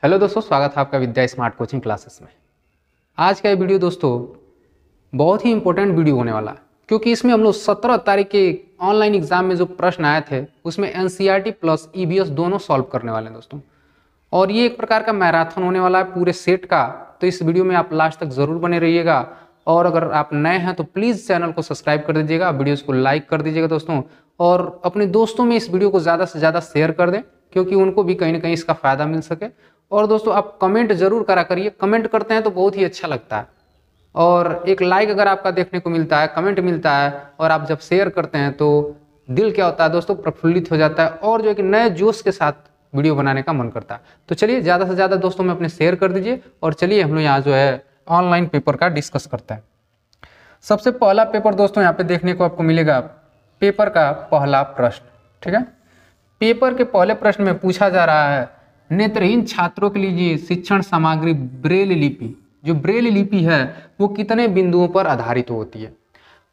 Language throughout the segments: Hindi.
हेलो दोस्तों, स्वागत है आपका विद्या स्मार्ट कोचिंग क्लासेस में। आज का ये वीडियो दोस्तों बहुत ही इंपॉर्टेंट वीडियो होने वाला है, क्योंकि इसमें हम लोग 17 तारीख के ऑनलाइन एग्जाम में जो प्रश्न आए थे उसमें एनसीईआरटी प्लस ईवीएस दोनों सॉल्व करने वाले हैं दोस्तों। और ये एक प्रकार का मैराथन होने वाला है पूरे सेट का, तो इस वीडियो में आप लास्ट तक ज़रूर बने रहिएगा। और अगर आप नए हैं तो प्लीज़ चैनल को सब्सक्राइब कर दीजिएगा, वीडियोज़ को लाइक कर दीजिएगा दोस्तों, और अपने दोस्तों में इस वीडियो को ज़्यादा से ज़्यादा शेयर कर दें, क्योंकि उनको भी कहीं ना कहीं इसका फ़ायदा मिल सके। और दोस्तों आप कमेंट जरूर करा करिए, कमेंट करते हैं तो बहुत ही अच्छा लगता है। और एक लाइक अगर आपका देखने को मिलता है, कमेंट मिलता है, और आप जब शेयर करते हैं तो दिल क्या होता है दोस्तों, प्रफुल्लित हो जाता है, और जो है कि नए जोश के साथ वीडियो बनाने का मन करता है। तो चलिए ज़्यादा से ज़्यादा दोस्तों में अपने शेयर कर दीजिए, और चलिए हम लोग यहाँ जो है ऑनलाइन पेपर का डिस्कस करते हैं। सबसे पहला पेपर दोस्तों यहाँ पे देखने को आपको मिलेगा, पेपर का पहला प्रश्न। ठीक है, पेपर के पहले प्रश्न में पूछा जा रहा है, नेत्रहीन छात्रों के लिए शिक्षण सामग्री ब्रेल लिपि, जो ब्रेल लिपि है वो कितने बिंदुओं पर आधारित होती है?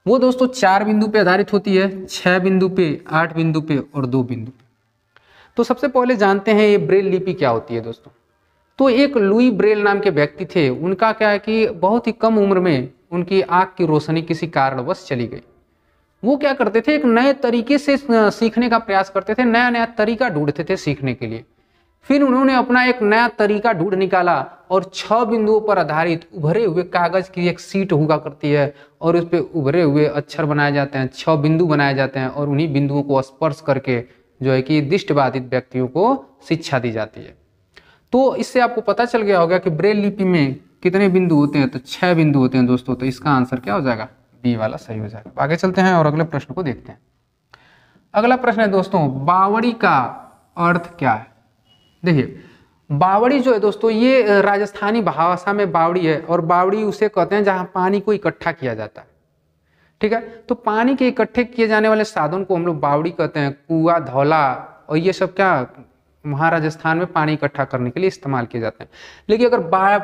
वो दोस्तों 4 बिंदु पे आधारित होती है, 6 बिंदु पे, 8 बिंदु पे और 2 बिंदु पे। तो सबसे पहले जानते हैं ये ब्रेल लिपि क्या होती है दोस्तों। तो एक लुई ब्रेल नाम के व्यक्ति थे, उनका क्या है कि बहुत ही कम उम्र में उनकी आँख की रोशनी किसी कारणवश चली गई। वो क्या करते थे, एक नए तरीके से सीखने का प्रयास करते थे, नया नया तरीका ढूंढते थे सीखने के लिए। फिर उन्होंने अपना एक नया तरीका ढूंढ निकाला और 6 बिंदुओं पर आधारित उभरे हुए कागज की एक सीट हुआ करती है, और उस पर उभरे हुए अक्षर बनाए जाते हैं, 6 बिंदु बनाए जाते हैं, और उन्हीं बिंदुओं को स्पर्श करके जो है कि दृष्टिबाधित व्यक्तियों को शिक्षा दी जाती है। तो इससे आपको पता चल गया होगा कि ब्रेल लिपि में कितने बिंदु होते हैं, तो 6 बिंदु होते हैं दोस्तों। तो इसका आंसर क्या हो जाएगा, बी वाला सही हो जाएगा। आगे चलते हैं और अगले प्रश्न को देखते हैं। अगला प्रश्न है दोस्तों, बावड़ी का अर्थ क्या है? देखिए, बावड़ी जो है दोस्तों, ये राजस्थानी भाषा में बावड़ी है, और बावड़ी उसे कहते हैं जहां पानी को इकट्ठा किया जाता है। ठीक है, तो पानी के इकट्ठे किए जाने वाले साधन को हम लोग बावड़ी कहते हैं। कुआं, धौला और ये सब क्या वहाँ राजस्थान में पानी इकट्ठा करने के लिए इस्तेमाल किए जाते हैं। लेकिन अगर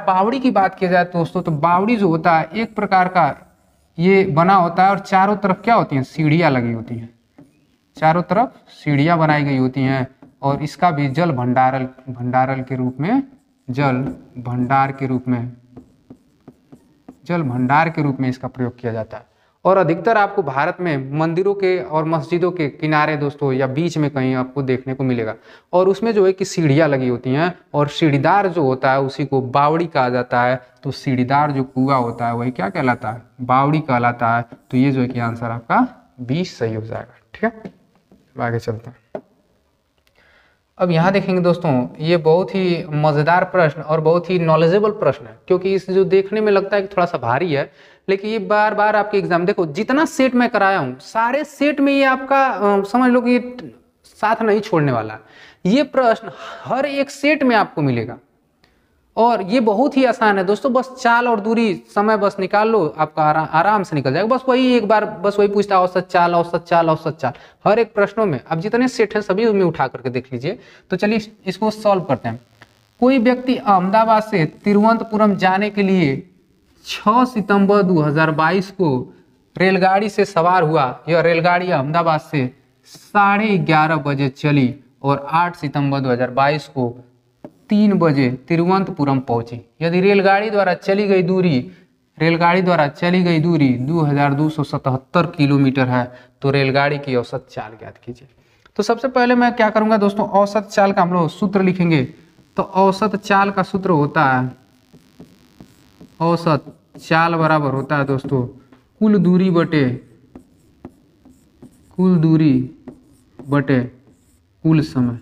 बावड़ी की बात की जाए दोस्तों, तो बावड़ी जो होता है एक प्रकार का ये बना होता है, और चारों तरफ क्या होती हैं, सीढ़ियाँ लगी होती हैं, चारों तरफ सीढ़ियाँ बनाई गई होती हैं, और इसका भी जल भंडारण के रूप में, जल भंडार के रूप में इसका प्रयोग किया जाता है। और अधिकतर आपको भारत में मंदिरों के और मस्जिदों के किनारे दोस्तों या बीच में कहीं आपको देखने को मिलेगा, और उसमें जो है कि सीढ़ियाँ लगी होती हैं, और सीढ़ीदार जो होता है उसी को बावड़ी कहा जाता है। तो सीढ़ीदार जो कुआं होता है वही क्या कहलाता है, बावड़ी कहलाता है। तो ये जो है कि आंसर आपका 20 सही हो जाएगा। ठीक है, आगे चलते हैं। अब यहाँ देखेंगे दोस्तों, ये बहुत ही मज़ेदार प्रश्न और बहुत ही नॉलेजेबल प्रश्न है, क्योंकि इस जो देखने में लगता है कि थोड़ा सा भारी है, लेकिन ये बार बार आपके एग्जाम, देखो जितना सेट मैं कराया हूँ सारे सेट में ये आपका समझ लो कि ये साथ नहीं छोड़ने वाला। ये प्रश्न हर एक सेट में आपको मिलेगा, और ये बहुत ही आसान है दोस्तों। बस चाल और दूरी, समय बस निकाल लो, आपका आराम से निकल जाएगा। बस वही एक बार बस वही पूछता है, औसत चाल, औसत चाल, औसत चाल, हर एक प्रश्नों में। अब जितने सेट हैं सभी उसमें उठा करके देख लीजिए। तो चलिए इसको सॉल्व करते हैं। कोई व्यक्ति अहमदाबाद से तिरुवनंतपुरम जाने के लिए 6 सितंबर 2022 को रेलगाड़ी से सवार हुआ। यह रेलगाड़ी अहमदाबाद से 11:30 बजे चली, और 8 सितंबर 2022 को 3 बजे तिरुवनंतपुरम पहुंची। यदि रेलगाड़ी द्वारा चली गई दूरी 2277 किलोमीटर है, तो रेलगाड़ी की औसत चाल ज्ञात कीजिए। तो सबसे पहले मैं क्या करूंगा दोस्तों, औसत चाल का हम लोग सूत्र लिखेंगे। तो औसत चाल का सूत्र होता है, औसत चाल बराबर होता है दोस्तों कुल दूरी बटे कुल समय,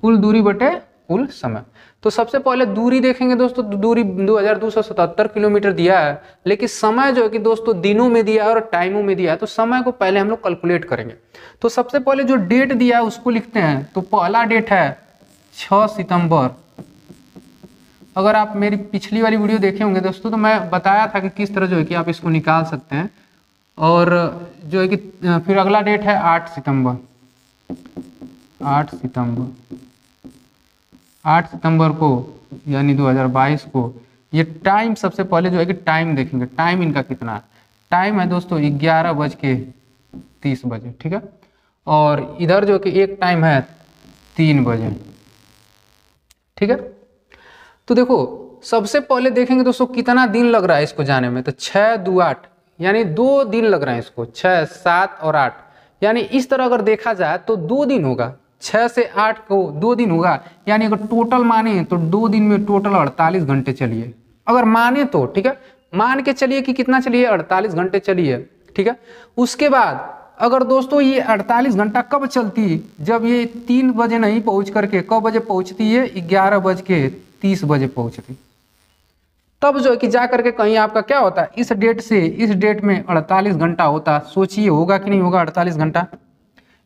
कुल दूरी बटे कुल समय। तो सबसे पहले दूरी देखेंगे दोस्तों, तो दूरी 2277 किलोमीटर दिया है, लेकिन समय जो है कि दोस्तों दिनों में दिया है और टाइमों में दिया है। तो समय को पहले हम लोग कैलकुलेट करेंगे। तो सबसे पहले जो डेट दिया है उसको लिखते हैं। तो पहला डेट है 6 सितंबर। अगर आप मेरी पिछली वाली वीडियो देखे होंगे दोस्तों, तो मैं बताया था कि किस तरह जो है कि आप इसको निकाल सकते हैं। और जो है कि फिर अगला डेट है 8 सितंबर। 8 सितंबर को यानी 2022 को, ये टाइम सबसे पहले जो है कि टाइम देखेंगे, टाइम इनका कितना है। टाइम है दोस्तों 11:30 बजे। ठीक है, और इधर जो कि एक टाइम है 3 बजे। ठीक है, तो देखो सबसे पहले देखेंगे दोस्तों कितना दिन लग रहा है इसको जाने में, तो 6 2 8 यानी 2 दिन लग रहे हैं इसको, 6 7 और 8, यानी इस तरह अगर देखा जाए तो 2 दिन होगा, 6 से 8 को 2 दिन होगा, यानी अगर टोटल माने तो 2 दिन में टोटल 48 घंटे चलिए, अगर माने तो। ठीक है, मान के चलिए कि कितना चलिए, 48 घंटे चलिए। ठीक है, उसके बाद अगर दोस्तों ये 48 घंटा कब चलती, जब ये 3 बजे नहीं पहुंच करके कब बजे पहुंचती है, 11:30 बजे पहुंचती, तब जो है कि जा करके कहीं आपका क्या होता है, इस डेट से इस डेट में 48 घंटा होता। सोचिए होगा कि नहीं होगा 48 घंटा।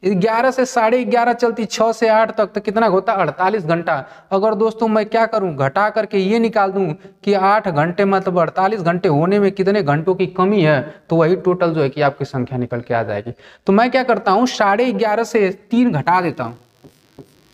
11 से 11:30 चलती, 6 से 8 तक, तो कितना होता 48 घंटा। अगर दोस्तों मैं क्या करूं, घटा करके ये निकाल दूं कि 8 घंटे मतलब 48 घंटे होने में कितने घंटों की कमी है, तो वही टोटल जो है कि आपकी संख्या निकल के आ जाएगी। तो मैं क्या करता हूं, 11:30 से 3 घटा देता हूं,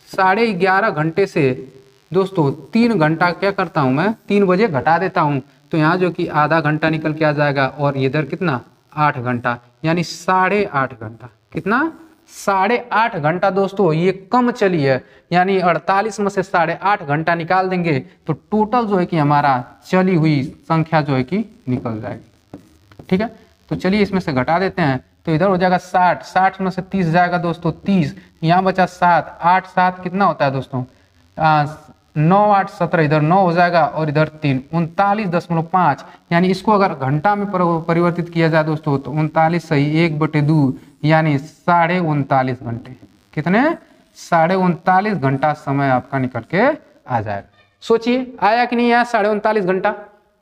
11:30 घंटे से दोस्तों 3 घंटा क्या करता हूं मैं, 3 बजे घटा देता हूं, तो यहाँ जो कि आधा घंटा निकल के आ जाएगा, और इधर कितना 8 घंटा, यानी 8.5 घंटा। कितना 8.5 घंटा दोस्तों ये कम चली है, यानी 48 में से 8.5 घंटा निकाल देंगे तो टोटल जो है कि हमारा चली हुई संख्या जो है कि निकल जाएगी। ठीक है, तो चलिए इसमें से घटा देते हैं, तो इधर हो जाएगा 60 में से 30 जाएगा दोस्तों 30, यहाँ बचा 7, 8 7 कितना होता है दोस्तों 9 8 17, इधर 9 हो जाएगा और इधर 3, 39.5, यानी इसको अगर घंटा में परिवर्तित किया जाए दोस्तों तो 39 सही 1/2, यानी 39.5 घंटे। कितने 39.5 घंटा समय आपका निकल के आ जाएगा। सोचिए आया कि नहीं आया 39.5 घंटा,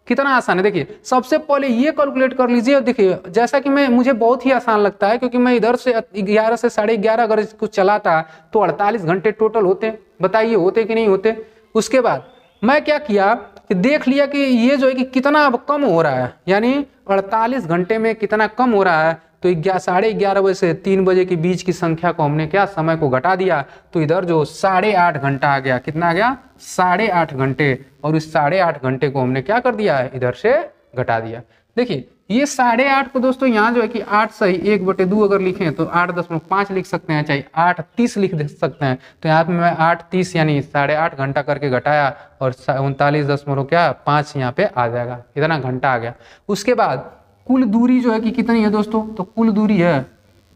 कितना आसान है। देखिए सबसे पहले ये कैलकुलेट कर लीजिए, और देखिए जैसा कि मुझे बहुत ही आसान लगता है, क्योंकि मैं इधर से 11 से 11:30 अगर इसको चलाता तो 48 घंटे टोटल होते, बताइए होते कि नहीं होते। उसके बाद मैं क्या किया कि देख लिया कि ये जो है कि कितना अब कम हो रहा है, यानी 48 घंटे में कितना कम हो रहा है, तो 11:30 बजे से 3 बजे के बीच की संख्या को हमने क्या समय को घटा दिया, तो इधर जो 8.5 घंटा आ गया, कितना आ गया 8.5 घंटे, और इस 8.5 घंटे को हमने क्या कर दिया है इधर से घटा दिया। देखिए ये 8.5 को दोस्तों यहाँ जो है कि 8 सही 1/2 अगर लिखें तो 8.5 लिख सकते हैं, चाहे 8:30 लिख सकते हैं, तो यहाँ पे मैं 8:30 यानी 8.5 घंटा करके घटाया, और 39.5 यहाँ पे आ जाएगा, इतना घंटा आ गया। उसके बाद कुल दूरी जो है कि कितनी है दोस्तों, तो कुल दूरी है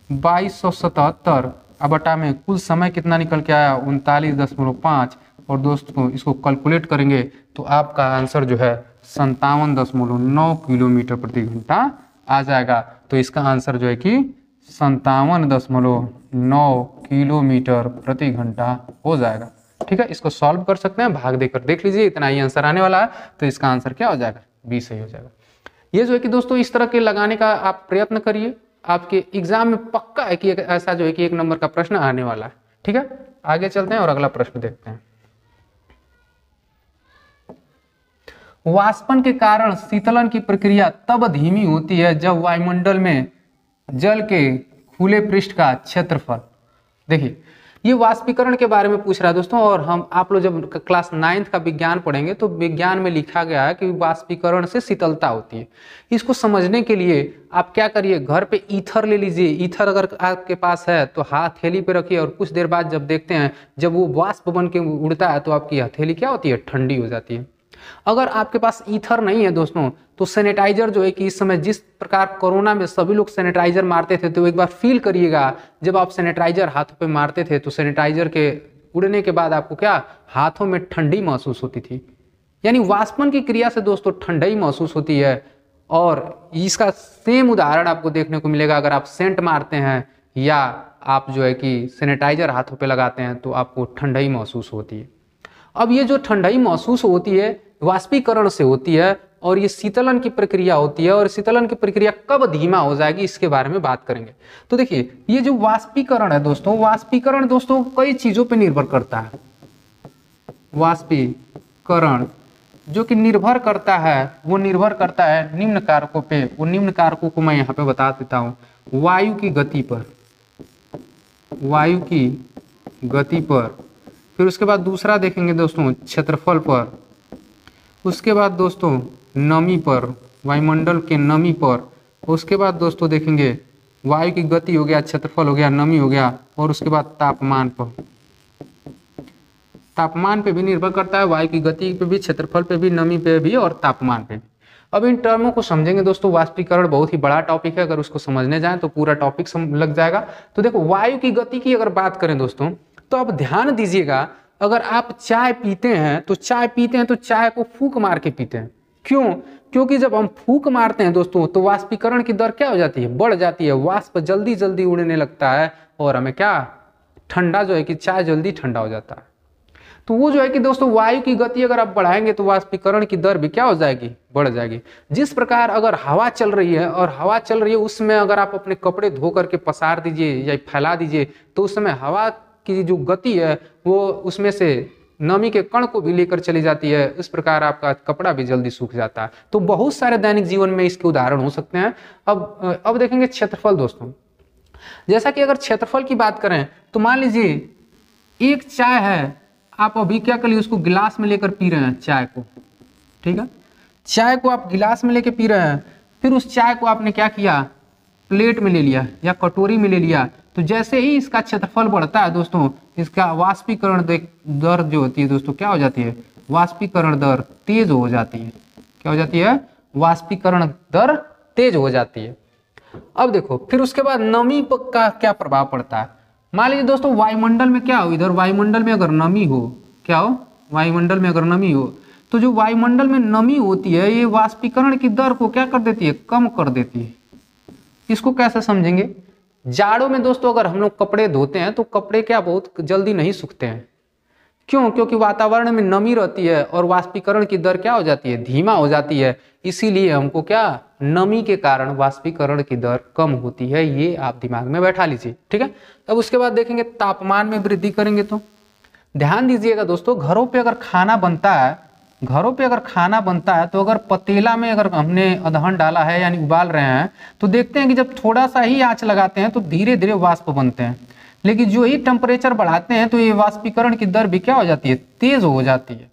2277, अब बटा में कुल समय कितना निकल के आया 39.5, और दोस्तों इसको कैलकुलेट करेंगे तो आपका आंसर जो है 57.9 किलोमीटर प्रति घंटा आ जाएगा। तो इसका आंसर जो है कि 57.9 किलोमीटर प्रति घंटा हो जाएगा। ठीक है, इसको सॉल्व कर सकते हैं, भाग देकर देख लीजिए, इतना ही आंसर आने वाला है, तो इसका आंसर क्या हो जाएगा 20 सही हो जाएगा। ये जो है कि दोस्तों इस तरह के लगाने का आप प्रयत्न करिए, आपके एग्जाम में पक्का है कि ऐसा जो है कि 1 नंबर का प्रश्न आने वाला है। ठीक है, आगे चलते हैं और अगला प्रश्न देखते हैं। वाष्पन के कारण शीतलन की प्रक्रिया तब धीमी होती है जब वायुमंडल में जल के खुले पृष्ठ का क्षेत्रफल। देखिए ये वाष्पीकरण के बारे में पूछ रहा है दोस्तों, और हम आप लोग जब क्लास 9th का विज्ञान पढ़ेंगे तो विज्ञान में लिखा गया है कि वाष्पीकरण से शीतलता होती है। इसको समझने के लिए आप क्या करिए, घर पे ईथर ले लीजिए, ईथर अगर आपके पास है तो हथेली पे रखिए, और कुछ देर बाद जब देखते हैं जब वो वाष्प बन के उड़ता है तो आपकी हथेली क्या होती है, ठंडी हो जाती है। अगर आपके पास ईथर नहीं है दोस्तों तो सैनिटाइजर जो है कि इस समय जिस प्रकार कोरोना में सभी लोग सैनिटाइजर मारते थे, तो एक बार फील करिएगा जब आप सैनिटाइजर हाथों पे मारते थे तो सैनिटाइजर के उड़ने के बाद आपको क्या हाथों में ठंडी महसूस होती थी, यानी वाष्पन की क्रिया से दोस्तों ठंडाई महसूस होती है। और इसका सेम उदाहरण आपको देखने को मिलेगा अगर आप सेंट मारते हैं या आप जो है कि सैनिटाइजर हाथों पे लगाते हैं तो आपको ठंडाई महसूस होती है। अब ये जो ठंडाई महसूस होती है वाष्पीकरण से होती है, और ये शीतलन की प्रक्रिया होती है, और शीतलन की प्रक्रिया कब धीमा हो जाएगी इसके बारे में बात करेंगे। तो देखिए ये जो वाष्पीकरण है दोस्तों, वाष्पीकरण दोस्तों कई चीजों पे निर्भर करता है। वाष्पीकरण जो कि निर्भर करता है, वो निर्भर करता है निम्न कारकों पे। वो निम्न कारकों को मैं यहाँ पे बता देता हूँ। वायु की गति पर, वायु की गति पर, फिर उसके बाद दूसरा देखेंगे दोस्तों क्षेत्रफल पर, उसके बाद दोस्तों नमी पर, वायुमंडल के नमी पर, उसके बाद दोस्तों देखेंगे वायु की गति हो गया, क्षेत्रफल हो गया, नमी हो गया, और उसके बाद तापमान पर। तापमान पे भी निर्भर करता है, वायु की गति पे भी, क्षेत्रफल पे भी, नमी पे भी और तापमान पे भी। अब इन टर्मों को समझेंगे दोस्तों। वाष्पीकरण बहुत ही बड़ा टॉपिक है, अगर उसको समझने जाएं तो पूरा टॉपिक लग जाएगा। तो देखो वायु की गति की अगर बात करें दोस्तों, तो अब ध्यान दीजिएगा, अगर आप चाय पीते हैं तो चाय को फूंक मार के पीते हैं। क्यों? क्योंकि जब हम फूंक मारते हैं दोस्तों तो वाष्पीकरण की दर क्या हो जाती है, बढ़ जाती है, वाष्प जल्दी जल्दी उड़ने लगता है और हमें क्या, ठंडा जो है कि चाय जल्दी ठंडा हो जाता है। तो वो जो है कि दोस्तों वायु की गति अगर आप बढ़ाएंगे तो वाष्पीकरण की दर भी क्या हो जाएगी, बढ़ जाएगी। जिस प्रकार अगर हवा चल रही है और हवा चल रही है उसमें अगर आप अपने कपड़े धो करके पसार दीजिए या फैला दीजिए तो उस समय हवा की जो गति है वो उसमें से नमी के कण को भी लेकर चली जाती है, इस प्रकार आपका कपड़ा भी जल्दी सूख जाता है। तो बहुत सारे दैनिक जीवन में इसके उदाहरण हो सकते हैं। अब देखेंगे क्षेत्रफल दोस्तों। जैसा कि अगर क्षेत्रफल की बात करें तो मान लीजिए एक चाय है, आप अभी क्या कर लिए, उसको गिलास में लेकर पी रहे हैं चाय को, ठीक है, चाय को आप गिलास में लेकर पी रहे हैं, फिर उस चाय को आपने क्या किया, प्लेट में ले लिया या कटोरी में ले लिया। तो जैसे ही इसका क्षेत्रफल बढ़ता है दोस्तों, इसका वाष्पीकरण दर जो होती है दोस्तों क्या हो जाती है, वाष्पीकरण दर तेज हो जाती है। क्या हो जाती है, वाष्पीकरण दर तेज हो जाती है। अब देखो फिर उसके बाद नमी का क्या प्रभाव पड़ता है। मान लीजिए दोस्तों वायुमंडल में क्या हो, इधर वायुमंडल में अगर नमी हो, क्या हो, वायुमंडल में अगर नमी हो तो जो वायुमंडल में नमी होती है ये वाष्पीकरण की दर को क्या कर देती है, कम कर देती है। इसको कैसे समझेंगे, जाड़ों में दोस्तों अगर हम लोग कपड़े धोते हैं तो कपड़े क्या बहुत जल्दी नहीं सूखते हैं। क्यों? क्योंकि वातावरण में नमी रहती है और वाष्पीकरण की दर क्या हो जाती है, धीमा हो जाती है। इसीलिए हमको क्या, नमी के कारण वाष्पीकरण की दर कम होती है। ये आप दिमाग में बैठा लीजिए, ठीक है। अब उसके बाद देखेंगे तापमान में वृद्धि करेंगे तो ध्यान दीजिएगा दोस्तों, घरों पे अगर खाना बनता है तो अगर पतीला में अगर हमने अदहन डाला है यानी उबाल रहे हैं तो देखते हैं कि जब थोड़ा सा ही आंच लगाते हैं तो धीरे धीरे वाष्प बनते हैं, लेकिन जो ही टेम्परेचर बढ़ाते हैं तो ये वाष्पीकरण की दर भी क्या हो जाती है, तेज हो जाती है।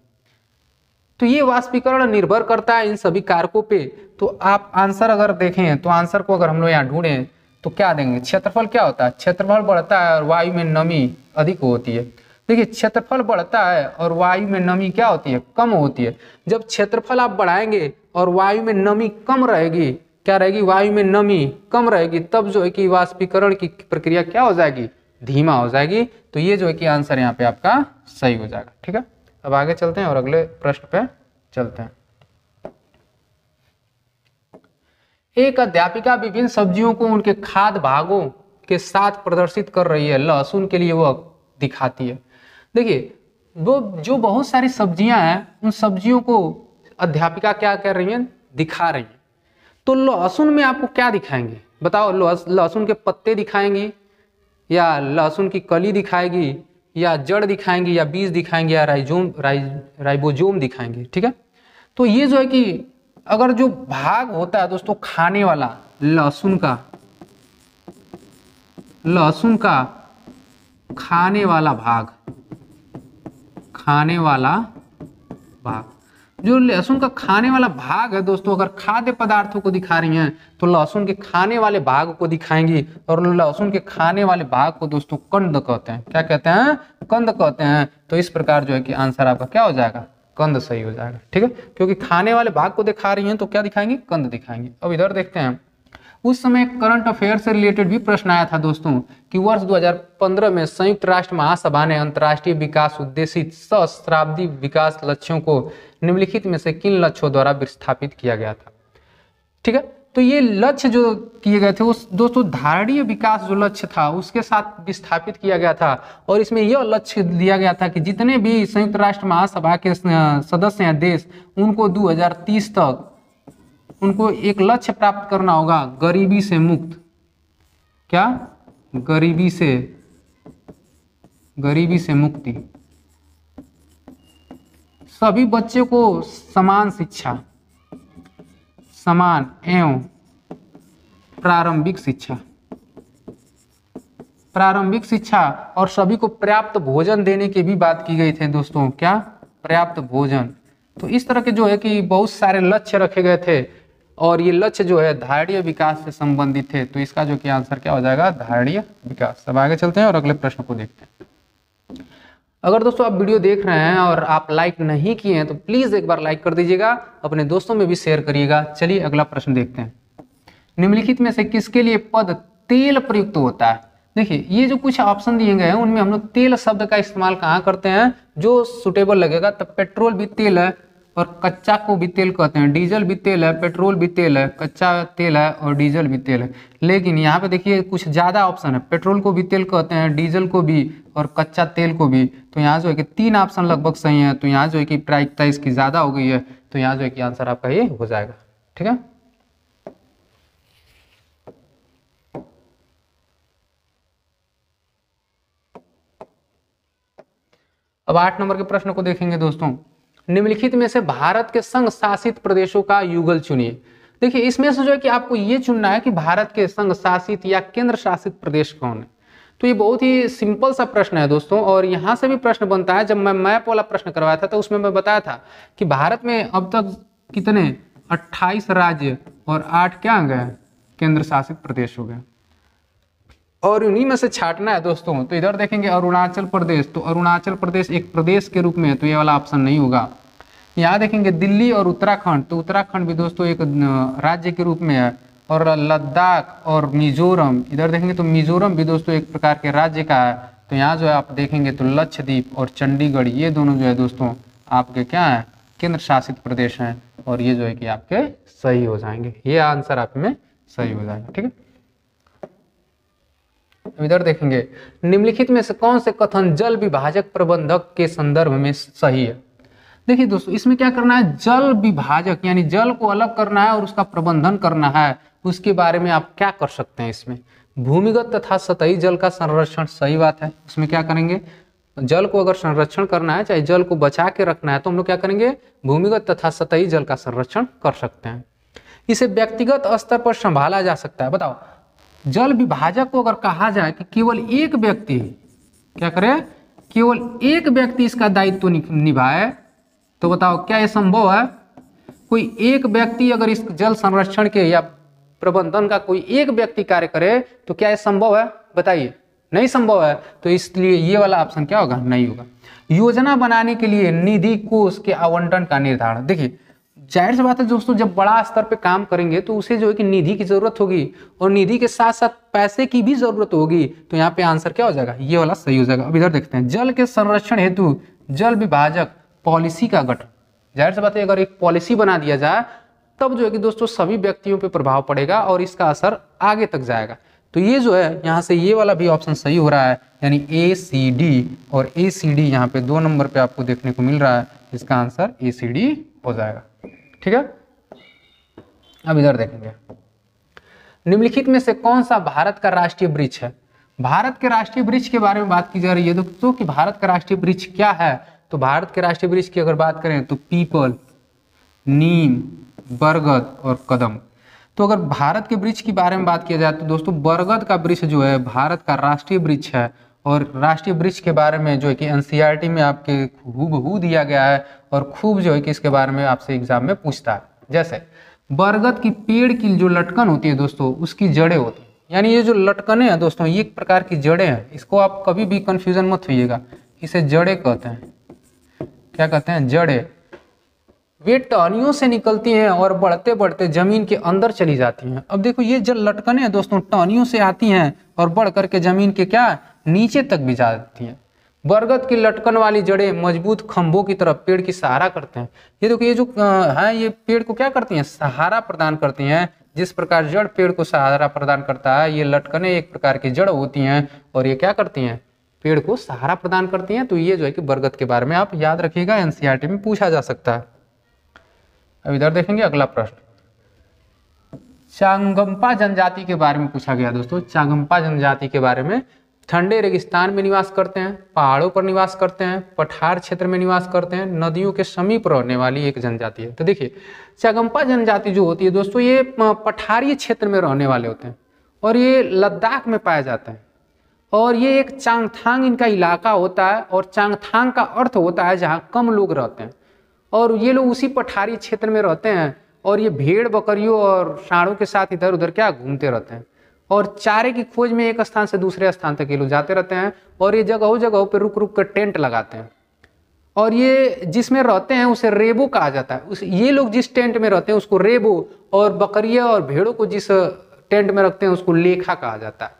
तो ये वाष्पीकरण निर्भर करता है इन सभी कारकों पे। तो आप आंसर अगर देखें तो आंसर को अगर हम लोग यहाँ ढूंढें तो क्या देंगे, क्षेत्रफल क्या होता है, क्षेत्रफल बढ़ता है और वायु में नमी अधिक होती है। देखिए क्षेत्रफल बढ़ता है और वायु में नमी क्या होती है, कम होती है। जब क्षेत्रफल आप बढ़ाएंगे और वायु में नमी कम रहेगी, क्या रहेगी, वायु में नमी कम रहेगी, तब जो है कि वाष्पीकरण की प्रक्रिया क्या हो जाएगी, धीमा हो जाएगी। तो ये जो है कि आंसर यहाँ पे आपका सही हो जाएगा, ठीक है। अब आगे चलते हैं और अगले प्रश्न पे चलते हैं। एक अध्यापिका विभिन्न सब्जियों को उनके खाद्य भागों के साथ प्रदर्शित कर रही है। लहसुन के लिए वह दिखाती है। देखिए वो जो बहुत सारी सब्जियां हैं उन सब्जियों को अध्यापिका क्या कर रही है, दिखा रही है। तो लहसुन में आपको क्या दिखाएंगे बताओ, लहसुन के पत्ते दिखाएंगी या लहसुन की कली दिखाएगी या जड़ दिखाएंगी या बीज दिखाएंगे या राइबोजोम दिखाएंगे, ठीक है। तो ये जो है कि अगर जो भाग होता है दोस्तों खाने वाला, लहसुन का खाने वाला भाग, जो लहसुन का खाने वाला भाग है दोस्तों, अगर खाद्य पदार्थों को दिखा रही हैं तो लहसुन के खाने वाले भाग को दिखाएंगी। और लहसुन के खाने वाले भाग को दोस्तों कंद कहते हैं। क्या कहते हैं, कंद कहते हैं। तो इस प्रकार जो है कि आंसर आपका क्या हो जाएगा, कंद सही हो जाएगा, ठीक है। क्योंकि खाने वाले भाग को दिखा रही हैं तो क्या दिखाएंगे, कंद दिखाएंगे। अब इधर देखते हैं, उस समय करंट अफेयर से रिलेटेड भी प्रश्न आया था दोस्तों कि वर्ष 2015 में संयुक्त राष्ट्र महासभा ने अंतर्राष्ट्रीय विकास उद्देशित सहस्राब्दी विकास लक्ष्यों को निम्नलिखित में से किन लक्ष्यों द्वारा विस्थापित किया गया था, ठीक है। तो ये लक्ष्य जो किए गए थे उस दोस्तों धारणीय विकास जो लक्ष्य था उसके साथ विस्थापित किया गया था। और इसमें यह लक्ष्य दिया गया था कि जितने भी संयुक्त राष्ट्र महासभा के सदस्य हैं देश, उनको 2030 तक उनको एक लक्ष्य प्राप्त करना होगा, गरीबी से मुक्त। क्या, गरीबी से मुक्ति, सभी बच्चों को समान शिक्षा, समान एवं प्रारंभिक शिक्षा और सभी को पर्याप्त भोजन देने की भी बात की गई थी दोस्तों। क्या, पर्याप्त भोजन। तो इस तरह के जो है कि बहुत सारे लक्ष्य रखे गए थे और ये लक्ष्य जो है धारणीय विकास से संबंधित थे। तो इसका जो कि आंसर क्या हो जाएगा, धारणीय विकास। अब आगे चलते हैं और अगले प्रश्न को देखते हैं। अगर दोस्तों आप वीडियो देख रहे हैं और आप लाइक नहीं किए हैं तो प्लीज़ एक बार लाइक कर दीजिएगा, अपने दोस्तों में भी शेयर करिएगा। चलिए अगला प्रश्न देखते हैं। निम्नलिखित में से किसके लिए पद तेल प्रयुक्त होता है? देखिए ये जो कुछ ऑप्शन दिए गए हैं उनमें हम लोग तेल शब्द का इस्तेमाल कहाँ करते हैं, जो सुटेबल लगेगा। तब पेट्रोल भी तेल है और कच्चा को भी तेल कहते हैं, डीजल भी तेल है, पेट्रोल भी तेल है, कच्चा तेल है और डीजल भी तेल है। लेकिन यहाँ पे देखिए कुछ ज़्यादा ऑप्शन है, पेट्रोल को भी तेल कहते हैं, डीजल को भी और कच्चा तेल को भी। तो यहाँ जो है कि 3 ऑप्शन लगभग सही है। तो यहाँ जो है कि प्रायिकता इसकी ज़्यादा हो गई है, तो यहाँ जो है कि आंसर आपका ये हो जाएगा। ठीक है, अब 8 नंबर के प्रश्न को देखेंगे दोस्तों। निम्नलिखित में से भारत के संघ शासित प्रदेशों का युगल चुनिए। देखिए इसमें से जो है कि आपको ये चुनना है कि भारत के संघ शासित या केंद्र शासित प्रदेश कौन है। तो ये बहुत ही सिंपल सा प्रश्न है दोस्तों, और यहाँ से भी प्रश्न बनता है। जब मैं मैप वाला प्रश्न करवाया था तो उसमें मैं बताया था कि भारत में अब तक कितने 28 राज्य और 8 क्या आ गए केंद्र शासित प्रदेश हो गए, और उन्हीं में से छाटना है दोस्तों। तो इधर देखेंगे अरुणाचल प्रदेश, तो अरुणाचल प्रदेश एक प्रदेश के रूप में है, तो ये वाला ऑप्शन नहीं होगा। यहाँ देखेंगे दिल्ली और उत्तराखंड, तो उत्तराखंड भी दोस्तों एक राज्य के रूप में है। और लद्दाख और मिजोरम, इधर देखेंगे तो मिजोरम भी दोस्तों एक प्रकार के राज्य का है। तो यहाँ जो है आप देखेंगे तो लक्षद्वीप और चंडीगढ़, ये दोनों जो है दोस्तों आपके क्या है, केंद्र शासित प्रदेश हैं, और ये जो है कि आपके सही हो जाएंगे। ये आंसर आप में सही हो जाएगा। ठीक है, इधर देखेंगे निम्नलिखित में से कौन से कथन जल विभाजक प्रबंधक के संदर्भ में सही है। देखिए दोस्तों इसमें क्या करना है, जल विभाजक यानी जल को अलग करना है और उसका प्रबंधन करना है, उसके बारे में आप क्या कर सकते हैं। इसमें भूमिगत तथा सतही जल का संरक्षण, सही बात है। उसमें क्या करेंगे, जल को अगर संरक्षण करना है, चाहे जल को बचा के रखना है, तो हम लोग क्या करेंगे, भूमिगत तथा सतही जल का संरक्षण कर सकते हैं। इसे व्यक्तिगत स्तर पर संभाला जा सकता है। बताओ जल विभाजक को अगर कहा जाए कि केवल एक व्यक्ति क्या करे, केवल एक व्यक्ति इसका दायित्व निभाए, तो बताओ क्या ये संभव है? कोई एक व्यक्ति अगर इस जल संरक्षण के या प्रबंधन का कोई एक व्यक्ति कार्य करे तो क्या ये संभव है? बताइए, नहीं संभव है। तो इसलिए ये वाला ऑप्शन क्या होगा, नहीं होगा। योजना बनाने के लिए निधि कोष के आवंटन का निर्धारण। देखिए जाहिर सी बात है दोस्तों, जब बड़ा स्तर पे काम करेंगे तो उसे जो है कि निधि की जरूरत होगी, और निधि के साथ साथ पैसे की भी जरूरत होगी। तो यहाँ पे आंसर क्या हो जाएगा, ये वाला सही हो जाएगा। अब इधर देखते हैं, जल के संरक्षण हेतु जल विभाजक पॉलिसी का गठन। जाहिर सी बात है अगर एक पॉलिसी बना दिया जाए तब जो है कि दोस्तों सभी व्यक्तियों पे प्रभाव पड़ेगा और इसका असर आगे तक जाएगा। तो ये जो है यहाँ से ये वाला भी ऑप्शन सही हो रहा है, यानी ACD और ACD यहाँ पे 2 नंबर पे आपको देखने को मिल रहा है। इसका आंसर ACD हो जाएगा। ठीक है, अब इधर देखेंगे निम्नलिखित में से कौन सा भारत का राष्ट्रीय वृक्ष है। भारत के राष्ट्रीय वृक्ष के बारे में बात की जा रही है दोस्तों कि भारत का राष्ट्रीय वृक्ष क्या है। तो भारत के राष्ट्रीय वृक्ष की अगर बात करें तो पीपल, नीम, बरगद और कदम। तो अगर भारत के वृक्ष के बारे में बात किया जाए तो दोस्तों बरगद का वृक्ष जो है भारत का राष्ट्रीय वृक्ष है, और राष्ट्रीय वृक्ष के बारे में जो है कि NCERT में आपके हूबहू दिया गया है, और खूब जो है कि इसके बारे में आपसे एग्जाम में पूछता है। जैसे बरगद की पेड़ की जो लटकन होती है दोस्तों उसकी जड़ें होती हैं, यानी ये जो लटकने हैं दोस्तों ये एक प्रकार की जड़ें हैं। इसको आप कभी भी कंफ्यूजन मत होइएगा, इसे जड़ें कहते हैं। क्या कहते हैं, जड़ें। वे टहनियों से निकलती हैं और बढ़ते बढ़ते जमीन के अंदर चली जाती हैं। अब देखो ये जो लटकने हैं दोस्तों टहनियों से आती हैं और बढ़ करके जमीन के क्या नीचे तक भी जाती हैं। बरगद की लटकन वाली जड़ें मजबूत खंभों की तरफ पेड़ की सहारा करते हैं। ये देखो ये जो है ये पेड़ को क्या करती हैं, सहारा प्रदान करती हैं। जिस प्रकार जड़ पेड़ को सहारा प्रदान करता है, ये लटकने एक प्रकार की जड़ होती हैं और ये क्या करती हैं, पेड़ को सहारा प्रदान करती हैं। तो ये जो है कि बरगद के बारे में आप याद रखिएगा, NCERT में पूछा जा सकता है। अब इधर देखेंगे अगला प्रश्न, चांगम्पा जनजाति के बारे में पूछा गया दोस्तों। चांगम्पा जनजाति के बारे में ठंडे रेगिस्तान में निवास करते हैं, पहाड़ों पर निवास करते हैं, पठार क्षेत्र में निवास करते हैं, नदियों के समीप रहने वाली एक जनजाति है। तो देखिए चांगम्पा जनजाति जो होती है दोस्तों ये पठारी क्षेत्र में रहने वाले होते हैं और ये लद्दाख में पाए जाते हैं, और ये एक चांगथांग इनका इलाका होता है, और चांगथांग का अर्थ होता है जहाँ कम लोग रहते हैं, और ये लोग उसी पठारी क्षेत्र में रहते हैं, और ये भेड़ बकरियों और सांडों के साथ इधर उधर क्या घूमते रहते हैं। और चारे की खोज में एक स्थान से दूसरे स्थान तक ये लोग जाते रहते हैं और ये जगहों जगहों पे रुक रुक कर टेंट लगाते हैं। और ये जिसमें रहते हैं उसे रेबो कहा जाता है। ये लोग जिस टेंट में रहते हैं उसको रेबो, और बकरियां और भेड़ों को जिस टेंट में रखते हैं उसको लेखा कहा जाता है।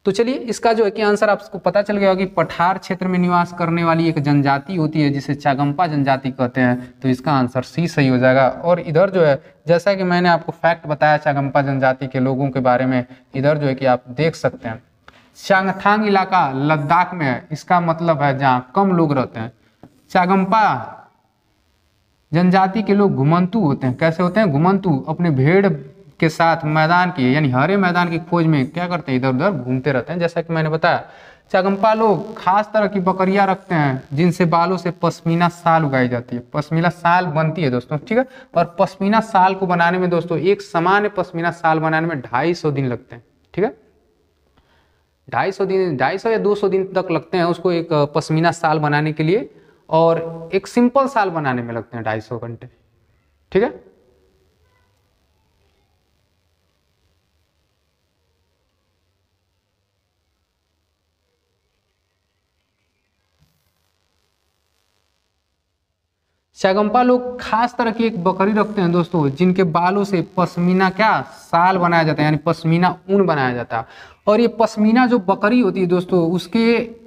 तो चलिए इसका जो है कि आंसर आपको पता चल गया कि पठार क्षेत्र में निवास करने वाली एक जनजाति होती है जिसे चागंपा जनजाति कहते हैं। तो इसका आंसर सी सही हो जाएगा। और इधर जो है जैसा कि मैंने आपको फैक्ट बताया चागंपा जनजाति के लोगों के बारे में, इधर जो है कि आप देख सकते हैं चांगथांग इलाका लद्दाख में है। इसका मतलब है जहाँ कम लोग रहते हैं। चागंपा जनजाति के लोग घुमंतु होते हैं। कैसे होते हैं? घुमंतु। अपने भेड़ के साथ मैदान की यानी हरे मैदान की खोज में क्या करते हैं? इधर उधर घूमते रहते हैं। जैसा कि मैंने बताया चागंपा लोग खास तरह की बकरियां रखते हैं जिनसे बालों से पश्मीना शाल उगाई जाती है। पश्मीना शाल बनती है दोस्तों, ठीक है। और पश्मीना शाल को बनाने में दोस्तों एक सामान्य पश्मीना शाल बनाने में 250 दिन लगते हैं, ठीक है। 250 या 200 दिन तक लगते हैं उसको एक पश्मीना शाल बनाने के लिए, और एक सिंपल शाल बनाने में लगते हैं 250 घंटे, ठीक है। चागंपा लोग खास तरह की एक बकरी रखते हैं दोस्तों जिनके बालों से पश्मीना क्या शाल बनाया जाता है, यानी पश्मीना ऊन बनाया जाता है। और ये पश्मीना जो बकरी होती है दोस्तों उसके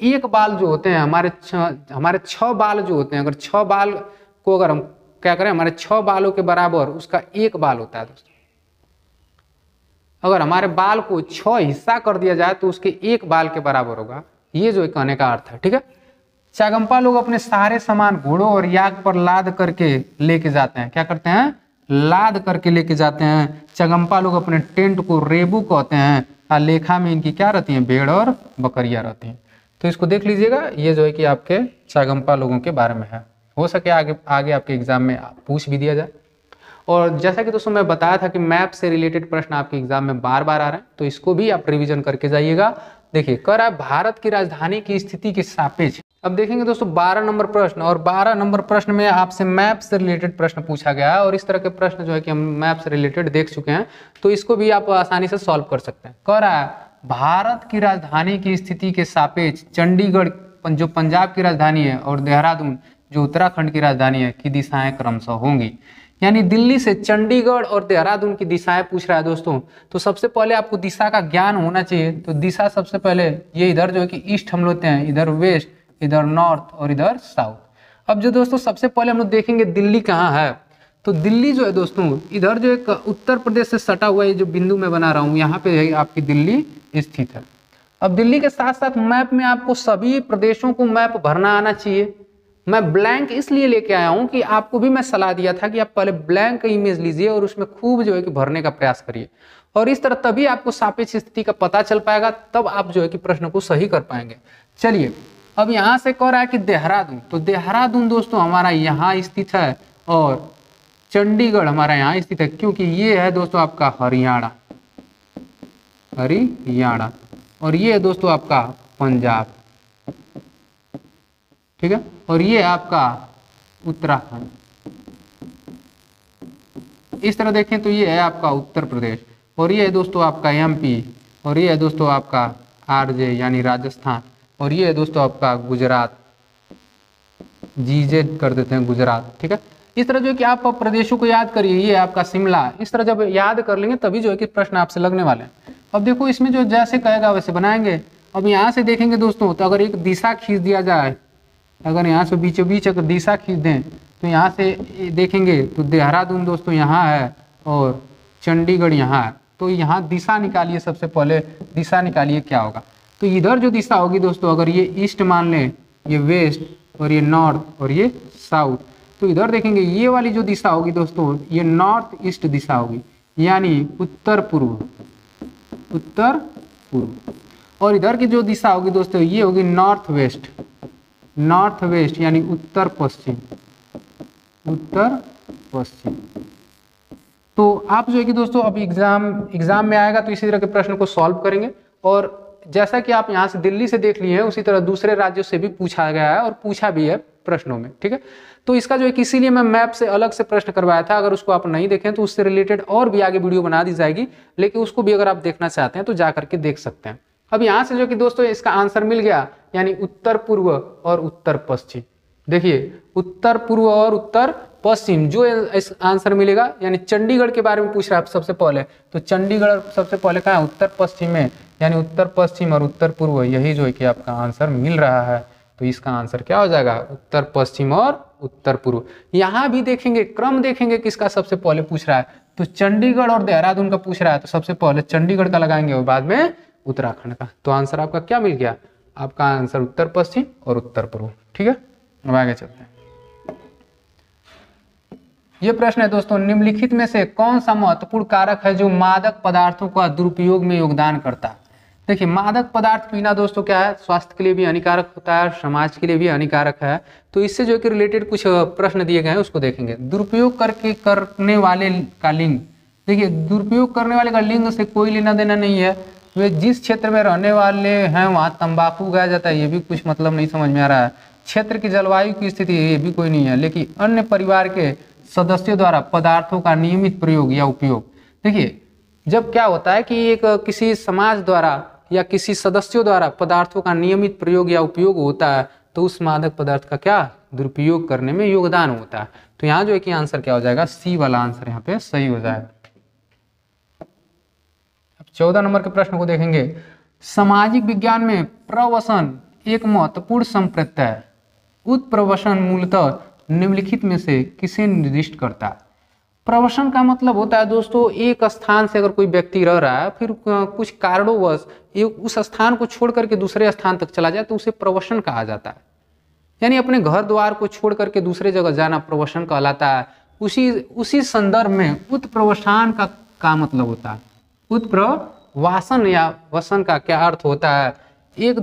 एक बाल जो होते हैं हमारे 6 बाल जो होते हैं, अगर 6 बाल को अगर हम क्या करें हमारे 6 बालों के बराबर उसका एक बाल होता है दोस्तों। अगर हमारे बाल को 6 हिस्सा कर दिया जाए तो उसके एक बाल के बराबर होगा। ये जो कहने का अर्थ है, ठीक है। चागंपा लोग अपने सारे सामान घोड़ों और याक पर लाद करके लेके जाते हैं। क्या करते हैं? लाद करके लेके जाते हैं। चागंपा लोग अपने टेंट को रेबू कहते हैं। और लेखा में इनकी क्या रहती हैं? भेड़ और बकरियां रहती हैं। तो इसको देख लीजिएगा, ये जो है कि आपके चागंपा लोगों के बारे में है। हो सके आगे आपके एग्जाम में पूछ भी दिया जाए। और जैसा कि दोस्तों मैं बताया था कि मैप से रिलेटेड प्रश्न आपके एग्जाम में बार बार आ रहे हैं, तो इसको भी आप रिवीजन करके जाइएगा। देखिए कह रहा है भारत की राजधानी की स्थिति के सापेक्ष। अब देखेंगे दोस्तों 12 नंबर प्रश्न, और 12 नंबर प्रश्न में आपसे मैप से रिलेटेड प्रश्न पूछा गया है। और इस तरह के प्रश्न जो है कि हम मैप से रिलेटेड देख चुके हैं, तो इसको भी आप आसानी से सॉल्व कर सकते हैं। कह रहा है भारत की राजधानी की स्थिति के सापेक्ष चंडीगढ़ जो पंजाब की राजधानी है और देहरादून जो उत्तराखंड की राजधानी है की दिशाएं क्रमशः होंगी। यानी दिल्ली से चंडीगढ़ और देहरादून की दिशाएं पूछ रहा है दोस्तों। तो सबसे पहले आपको दिशा का ज्ञान होना चाहिए। तो दिशा सबसे पहले ये इधर जो है कि ईस्ट हम लेते हैं, इधर वेस्ट, इधर नॉर्थ और इधर साउथ। अब जो दोस्तों सबसे पहले हम लोग देखेंगे दिल्ली कहाँ है। तो दिल्ली जो है दोस्तों इधर जो एक उत्तर प्रदेश से सटा हुआ है जो बिंदु मैं बना रहा हूँ, यहाँ पे आपकी दिल्ली स्थित है। अब दिल्ली के साथ साथ मैप में आपको सभी प्रदेशों को मैप भरना आना चाहिए। मैं ब्लैंक इसलिए लेके आया हूं कि आपको भी मैं सलाह दिया था कि आप पहले ब्लैंक इमेज लीजिए और उसमें खूब जो है कि भरने का प्रयास करिए, और इस तरह तभी आपको सापेक्ष स्थिति का पता चल पाएगा, तब आप जो है कि प्रश्न को सही कर पाएंगे। चलिए अब यहां से कह रहा है कि देहरादून, तो देहरादून दोस्तों हमारा यहाँ स्थित है और चंडीगढ़ हमारा यहाँ स्थित है, क्योंकि ये है दोस्तों आपका हरियाणा, और ये है दोस्तों आपका पंजाब, ठीक है। और ये आपका उत्तराखंड। इस तरह देखें तो ये है आपका उत्तर प्रदेश, और ये है दोस्तों आपका एमपी, और ये है दोस्तों आपका आरजे यानी राजस्थान, और ये है दोस्तों आपका गुजरात, जीजे कर देते हैं गुजरात, ठीक है। इस तरह जो है कि आप प्रदेशों को याद करिए। ये आपका शिमला। इस तरह जब याद कर लेंगे तभी जो है कि प्रश्न आपसे लगने वाले हैं। अब देखो इसमें जो जैसे कहेगा वैसे बनाएंगे। अब यहाँ से देखेंगे दोस्तों तो अगर एक दिशा खींच दिया जाए, अगर यहाँ से बीचों बीच अगर दिशा खींच दें तो यहाँ से देखेंगे तो देहरादून दोस्तों यहाँ है और चंडीगढ़ यहाँ है। तो यहाँ दिशा निकालिए, सबसे पहले दिशा निकालिए क्या होगा। तो इधर जो दिशा होगी दोस्तों, अगर ये ईस्ट मान लें, ये वेस्ट और ये नॉर्थ और ये साउथ, तो इधर देखेंगे ये वाली जो दिशा होगी दोस्तों ये नॉर्थ ईस्ट दिशा होगी, यानी उत्तर पूर्व। और इधर की जो दिशा होगी दोस्तों ये होगी नॉर्थ वेस्ट यानी उत्तर पश्चिम। तो आप जो है कि दोस्तों अब एग्जाम में आएगा तो इसी तरह के प्रश्न को सॉल्व करेंगे। और जैसा कि आप यहाँ से दिल्ली से देख लिए हैं उसी तरह दूसरे राज्यों से भी पूछा गया है और पूछा भी है प्रश्नों में, ठीक है। तो इसका जो है इसीलिए मैं मैप से अलग से प्रश्न करवाया था, अगर उसको आप नहीं देखें तो उससे रिलेटेड और भी आगे वीडियो बना दी जाएगी, लेकिन उसको भी अगर आप देखना चाहते हैं तो जा करके देख सकते हैं। अब यहाँ से जो कि दोस्तों इसका आंसर मिल गया, यानी उत्तर पूर्व और उत्तर पश्चिम। देखिए उत्तर पूर्व और उत्तर पश्चिम जो इस आंसर मिलेगा, यानी चंडीगढ़ के बारे में पूछ रहा है सबसे पहले, तो चंडीगढ़ सबसे पहले कहाँ है, उत्तर पश्चिम में, यानी उत्तर पश्चिम और उत्तर पूर्व यही जो है कि आपका आंसर मिल रहा है। तो इसका आंसर क्या हो जाएगा, उत्तर पश्चिम और उत्तर पूर्व। यहाँ भी देखेंगे, क्रम देखेंगे किसका सबसे पहले पूछ रहा है, तो चंडीगढ़ और देहरादून का पूछ रहा है, तो सबसे पहले चंडीगढ़ का लगाएंगे और बाद में उत्तराखंड का। तो आंसर आपका क्या मिल गया, आपका आंसर उत्तर पश्चिम और उत्तर पूर्व, ठीक है। अब आगे चलते हैं। ये प्रश्न है दोस्तों, निम्नलिखित में से कौन सा महत्वपूर्ण कारक है जो मादक पदार्थों का दुरुपयोग में योगदान करता है। देखिए मादक पदार्थ पीना दोस्तों क्या है, स्वास्थ्य के लिए भी हानिकारक होता है, समाज के लिए भी हानिकारक है। तो इससे जो कि रिलेटेड कुछ प्रश्न दिए गए हैं उसको देखेंगे। दुरुपयोग करने वाले का लिंग, देखिए दुरुपयोग करने वाले का लिंग से कोई लेना देना नहीं है। वे जिस क्षेत्र में रहने वाले हैं वहाँ तंबाकू उगाया जाता है, ये भी कुछ मतलब नहीं समझ में आ रहा है। क्षेत्र की जलवायु की स्थिति, ये भी कोई नहीं है। लेकिन अन्य परिवार के सदस्यों द्वारा पदार्थों का नियमित प्रयोग या उपयोग, देखिए जब क्या होता है कि एक किसी समाज द्वारा या किसी सदस्यों द्वारा पदार्थों का नियमित प्रयोग या उपयोग होता है, तो उस मादक पदार्थ का क्या दुरुपयोग करने में योगदान होता है। तो यहाँ जो है कि आंसर क्या हो जाएगा, सी वाला आंसर यहाँ पे सही हो जाएगा। अब 14 नंबर के प्रश्न को देखेंगे। सामाजिक विज्ञान में प्रवसन एक महत्वपूर्ण संप्रत्यय है। उत्प्रवसन मूलतः निम्नलिखित में से किसे निर्दिष्ट करता है। प्रवसन का मतलब होता है दोस्तों, एक स्थान से अगर कोई व्यक्ति रह रहा है, फिर कुछ कारणोंवश उस स्थान को छोड़ करके दूसरे स्थान तक चला जाए, तो उसे प्रवसन कहा जाता है। यानी अपने घर द्वार को छोड़ करके दूसरे जगह जाना प्रवसन कहलाता है। उसी संदर्भ में उत्प्रवसान का मतलब होता है। उत्प्रवासन या वसन का क्या अर्थ होता है, एक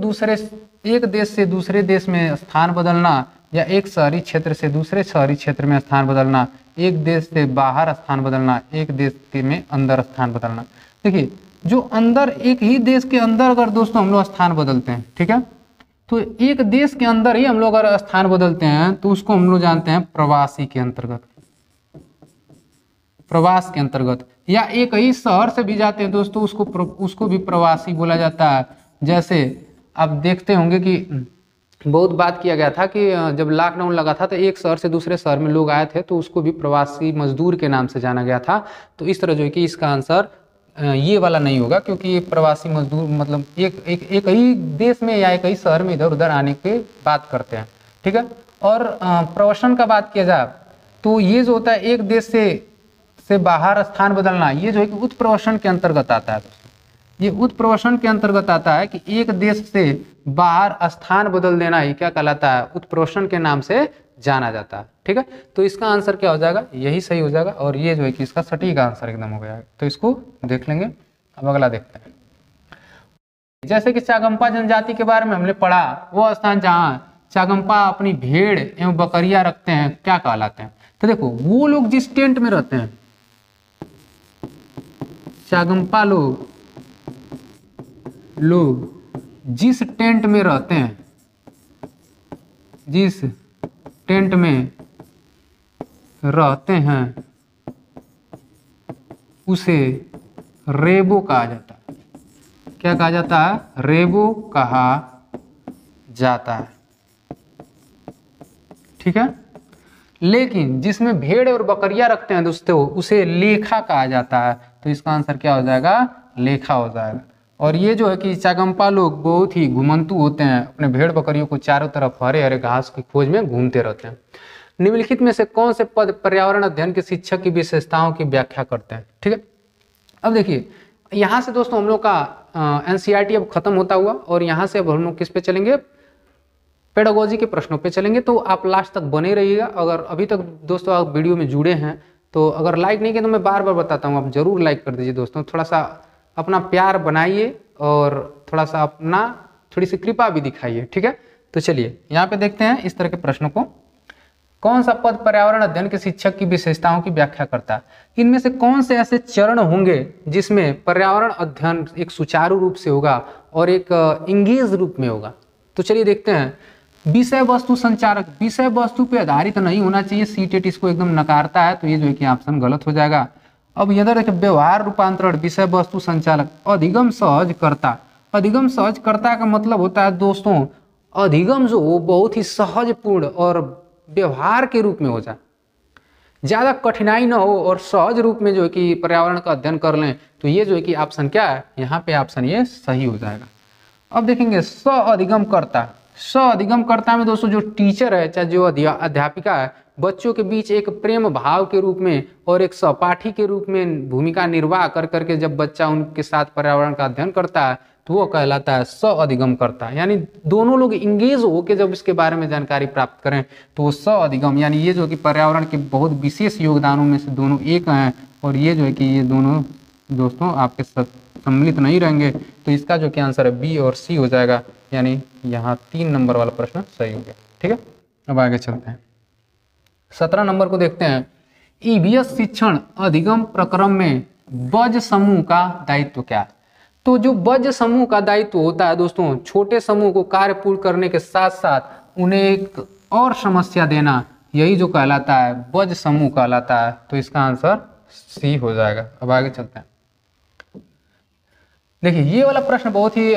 देश से दूसरे देश में स्थान बदलना, या एक शहरी क्षेत्र से दूसरे शहरी क्षेत्र में स्थान बदलना, एक देश से बाहर स्थान बदलना, एक देश में अंदर स्थान बदलना। देखिए जो अंदर, एक ही देश के अंदर अगर दोस्तों हम लोग स्थान बदलते हैं, ठीक है, तो एक देश के अंदर ही हम लोग अगर स्थान बदलते हैं तो उसको हम लोग जानते हैं प्रवासी के अंतर्गत, प्रवास के अंतर्गत। या एक ही शहर से भी जाते हैं दोस्तों, उसको भी प्रवासी बोला जाता है। जैसे आप देखते होंगे कि बहुत बात किया गया था कि जब लॉकडाउन लगा था तो एक शहर से दूसरे शहर में लोग आए थे, तो उसको भी प्रवासी मजदूर के नाम से जाना गया था। तो इस तरह जो है कि इसका आंसर ये वाला नहीं होगा, क्योंकि ये प्रवासी मजदूर मतलब एक ही देश में या एक ही शहर में इधर उधर आने की बात करते हैं, ठीक है। और प्रवसन का बात किया जाए तो ये जो होता है एक देश से बाहर स्थान बदलना, ये जो है कि उत्प्रवसन के अंतर्गत आता है। ये उत्प्रवसन के अंतर्गत आता है कि एक देश से बाहर स्थान बदल देना ही क्या कहलाता है, उत्प्रवसन के नाम से जाना जाता है, ठीक है। तो इसका आंसर क्या हो जाएगा, यही सही हो जाएगा। और ये जो है कि इसका सटीक आंसर एकदम हो गया। तो इसको देख लेंगे। अब अगला देखते हैं। जैसे कि चागंपा जनजाति के बारे में हमने पढ़ा, वो स्थान जहाँ चागंपा अपनी भेड़ एवं बकरियां रखते हैं क्या कहलाते हैं। तो देखो वो लोग जिस टेंट में रहते हैं, चागंपा लोग जिस टेंट में रहते हैं, जिस टेंट में रहते हैं उसे रेबो कहा जाता है। क्या कहा जाता है, रेबो कहा जाता है, ठीक है। लेकिन जिसमें भेड़ और बकरियां रखते हैं दोस्तों, उसे लेखा कहा जाता है। तो इसका आंसर क्या हो जाएगा, लेखा हो जाएगा। और ये जो है कि चागंपा लोग बहुत ही घुमंतु होते हैं, अपने भेड़ बकरियों को चारों तरफ हरे हरे घास की खोज में घूमते रहते हैं। निम्नलिखित में से कौन से पद पर्यावरण अध्ययन के शिक्षक की विशेषताओं की व्याख्या करते हैं, ठीक है। अब देखिए यहाँ से दोस्तों हम लोग का एनसीईआरटी अब खत्म होता हुआ, और यहाँ से अब हम लोग किस पे चलेंगे, पेडागोजी के प्रश्नों पे चलेंगे। तो आप लास्ट तक बने रहिएगा। अगर अभी तक दोस्तों आप वीडियो में जुड़े हैं तो अगर लाइक नहीं किया तो मैं बार बार बताता हूँ, आप जरूर लाइक कर दीजिए दोस्तों। थोड़ा सा अपना प्यार बनाइए और थोड़ा सा अपना थोड़ी सी कृपा भी दिखाइए, ठीक है। तो चलिए यहाँ पे देखते हैं इस तरह के प्रश्नों को। कौन सा पद पर्यावरण अध्ययन के शिक्षक की विशेषताओं की व्याख्या करता है। इनमें से कौन से ऐसे चरण होंगे जिसमें पर्यावरण अध्ययन एक सुचारू रूप से होगा और एक इंगेज रूप में होगा। तो चलिए देखते हैं। विषय वस्तु संचारक, विषय वस्तु पे आधारित नहीं होना चाहिए, सीटेट इसको एकदम नकारता है, तो ये जो है कि ऑप्शन गलत हो जाएगा। अब इधर देखिए व्यवहार रूपांतरण, विषय वस्तु संचालक, अधिगम सहजकर्ता। अधिगम सहजकर्ता का मतलब होता है दोस्तों, अधिगम जो हो बहुत ही सहजपूर्ण और व्यवहार के रूप में हो जाए, ज़्यादा कठिनाई ना हो और सहज रूप में जो है कि पर्यावरण का अध्ययन कर लें, तो ये जो है कि ऑप्शन क्या है, यहाँ पे ऑप्शन ये सही हो जाएगा। अब देखेंगे स अधिगमकर्ता। स अधिगमकर्ता में दोस्तों जो टीचर है, चाहे जो अध्यापिका है, बच्चों के बीच एक प्रेम भाव के रूप में और एक सहपाठी के रूप में भूमिका निर्वाह कर करके जब बच्चा उनके साथ पर्यावरण का अध्ययन करता है तो वो कहलाता है स अधिगमकर्ता। यानी दोनों लोग इंगेज होकर जब इसके बारे में जानकारी प्राप्त करें तो वो स अधिगम, यानी ये जो कि पर्यावरण के बहुत विशेष योगदानों में से दोनों एक हैं, और ये जो है कि ये दोनों दोस्तों आपके सम्मिलित नहीं रहेंगे, तो इसका जो कि आंसर है बी और सी हो जाएगा। यानी यहाँ 3 नंबर वाला प्रश्न सही हो गया। ठीक है, अब आगे चलते हैं। 17 नंबर को देखते हैं। ईवीएस शिक्षण अधिगम प्रक्रम में बज समूह का दायित्व क्या है? तो जो बज समूह का दायित्व होता है दोस्तों, छोटे समूह को कार्य पूर्ण करने के साथ साथ उन्हें एक और समस्या देना, यही जो कहलाता है बज समूह कहलाता है। तो इसका आंसर सी हो जाएगा। अब आगे चलते हैं। देखिए ये वाला प्रश्न बहुत ही